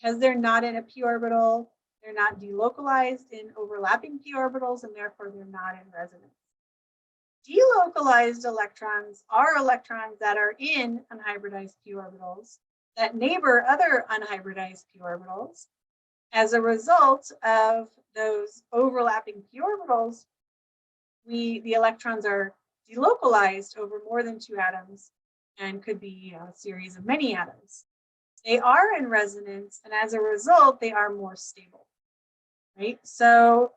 Because they're not in a p orbital, they're not delocalized in overlapping p orbitals, and therefore they're not in resonance. Delocalized electrons are electrons that are in unhybridized p orbitals that neighbor other unhybridized p orbitals. As a result of those overlapping p orbitals, the electrons are delocalized over more than two atoms and could be a series of many atoms. They are in resonance, and as a result, they are more stable, right? So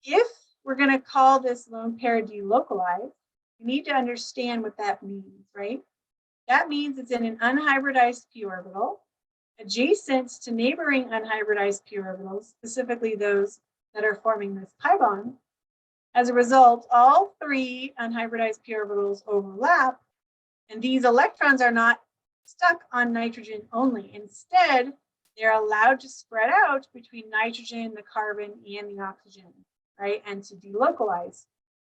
if we're going to call this lone pair delocalized, we need to understand what that means, right? That means it's in an unhybridized p orbital, adjacent to neighboring unhybridized p orbitals, specifically those that are forming this pi bond. As a result, all three unhybridized p orbitals overlap, and these electrons are not stuck on nitrogen only. Instead, they're allowed to spread out between nitrogen, the carbon, and the oxygen, right? And to delocalize.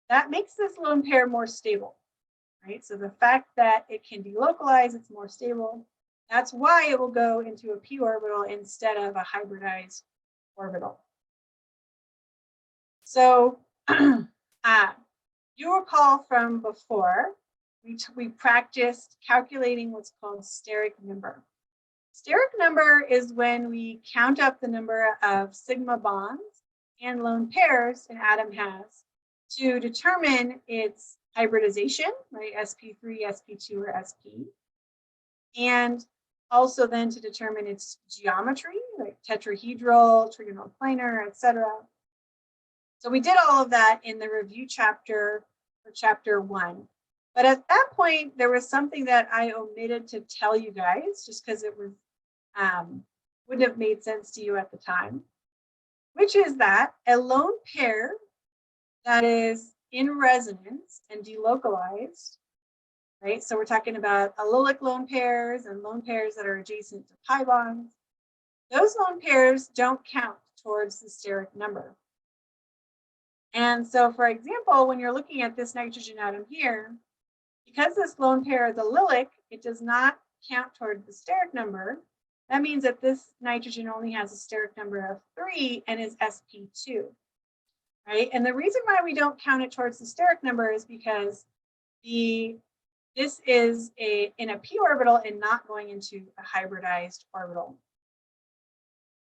That makes this lone pair more stable, right? So the fact that it can delocalize, it's more stable. That's why it will go into a p orbital instead of a hybridized orbital. So you recall from before, we practiced calculating what's called steric number. Steric number is when we count up the number of sigma bonds and lone pairs an atom has to determine its hybridization, right? sp3, sp2, or sp. And also then to determine its geometry, like tetrahedral, trigonal planar, etc. So we did all of that in the review chapter for chapter 1. But at that point, there was something that I omitted to tell you guys, just because it was wouldn't have made sense to you at the time, which is that a lone pair that is in resonance and delocalized, right? So we're talking about allylic lone pairs and lone pairs that are adjacent to pi bonds. Those lone pairs don't count towards the steric number. And so, for example, when you're looking at this nitrogen atom here, because this lone pair is allylic, it does not count toward the steric number. That means that this nitrogen only has a steric number of 3 and is sp2, right? And the reason why we don't count it towards the steric number is because this is in a p orbital and not going into a hybridized orbital.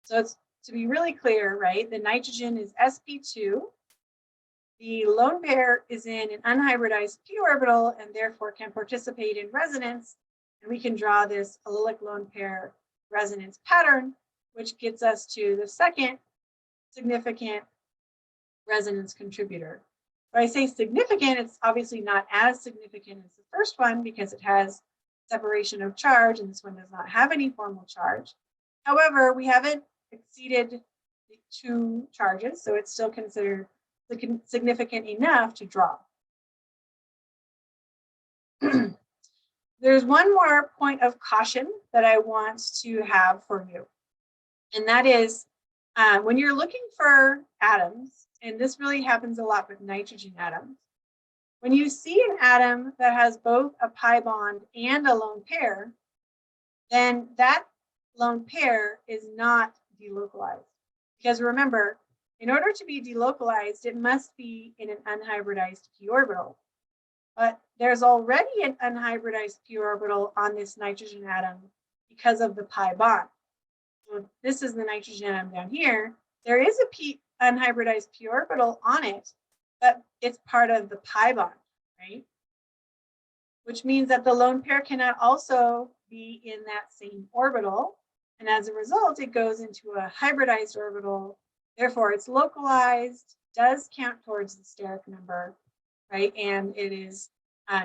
So it's to be really clear, right? The nitrogen is sp2. The lone pair is in an unhybridized p orbital and therefore can participate in resonance. And we can draw this allylic lone pair resonance pattern, which gets us to the second significant resonance contributor. When I say significant, it's obviously not as significant as the first one because it has separation of charge, and this one does not have any formal charge. However, we haven't exceeded the 2 charges, so it's still considered significant enough to draw. There's one more point of caution that I want to have for you, and that is when you're looking for atoms, and this really happens a lot with nitrogen atoms, when you see an atom that has both a pi bond and a lone pair, then that lone pair is not delocalized. Because remember, in order to be delocalized, it must be in an unhybridized p orbital. But there's already an unhybridized p orbital on this nitrogen atom because of the pi bond. So this is the nitrogen atom down here. There is a unhybridized p orbital on it, but it's part of the pi bond, right? Which means that the lone pair cannot also be in that same orbital. And as a result, it goes into a hybridized orbital. Therefore, it's localized, does count towards the steric number, right? And it is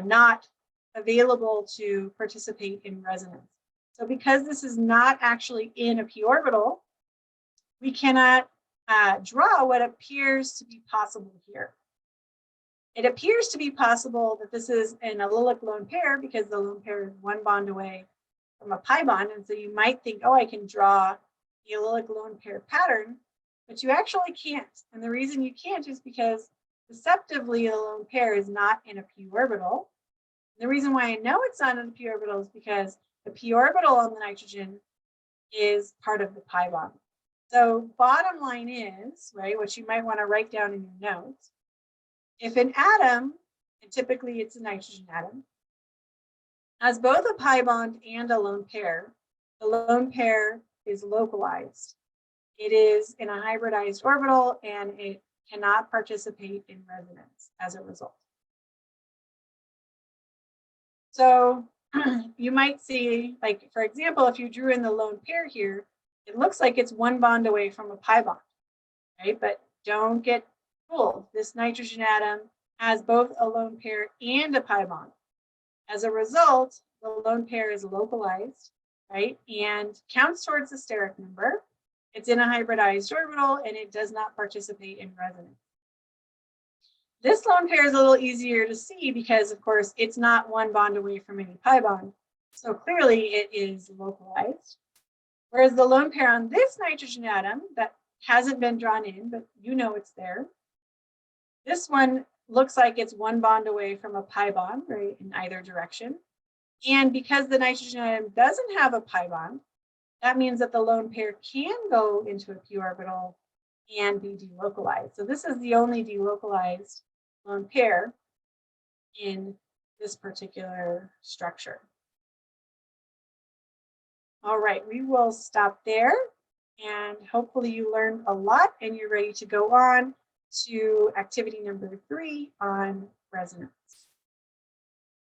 not available to participate in resonance. So because this is not actually in a p orbital, we cannot draw what appears to be possible here. It appears to be possible that this is an allylic lone pair because the lone pair is 1 bond away from a pi bond. And so you might think, oh, I can draw the allylic lone pair pattern, but you actually can't. And the reason you can't is because deceptively, the lone pair is not in a p orbital. The reason why I know it's not in the p orbital is because the p orbital on the nitrogen is part of the pi bond. So bottom line is, right, what you might want to write down in your notes, if an atom, and typically it's a nitrogen atom, has both a pi bond and a lone pair, the lone pair is localized. It is in a hybridized orbital and it cannot participate in resonance as a result. So you might see, like, for example, if you drew in the lone pair here, it looks like it's one bond away from a pi bond, right? But don't get fooled. This nitrogen atom has both a lone pair and a pi bond. As a result, the lone pair is localized, right? And counts towards the steric number. It's in a hybridized orbital and it does not participate in resonance. This lone pair is a little easier to see because, of course, it's not one bond away from any pi bond. So clearly it is localized. Whereas the lone pair on this nitrogen atom that hasn't been drawn in, but you know it's there, this one looks like it's one bond away from a pi bond, right, in either direction. And because the nitrogen atom doesn't have a pi bond, that means that the lone pair can go into a p orbital and be delocalized. So this is the only delocalized lone pair in this particular structure. All right, we will stop there and hopefully you learned a lot and you're ready to go on to activity number 3 on resonance.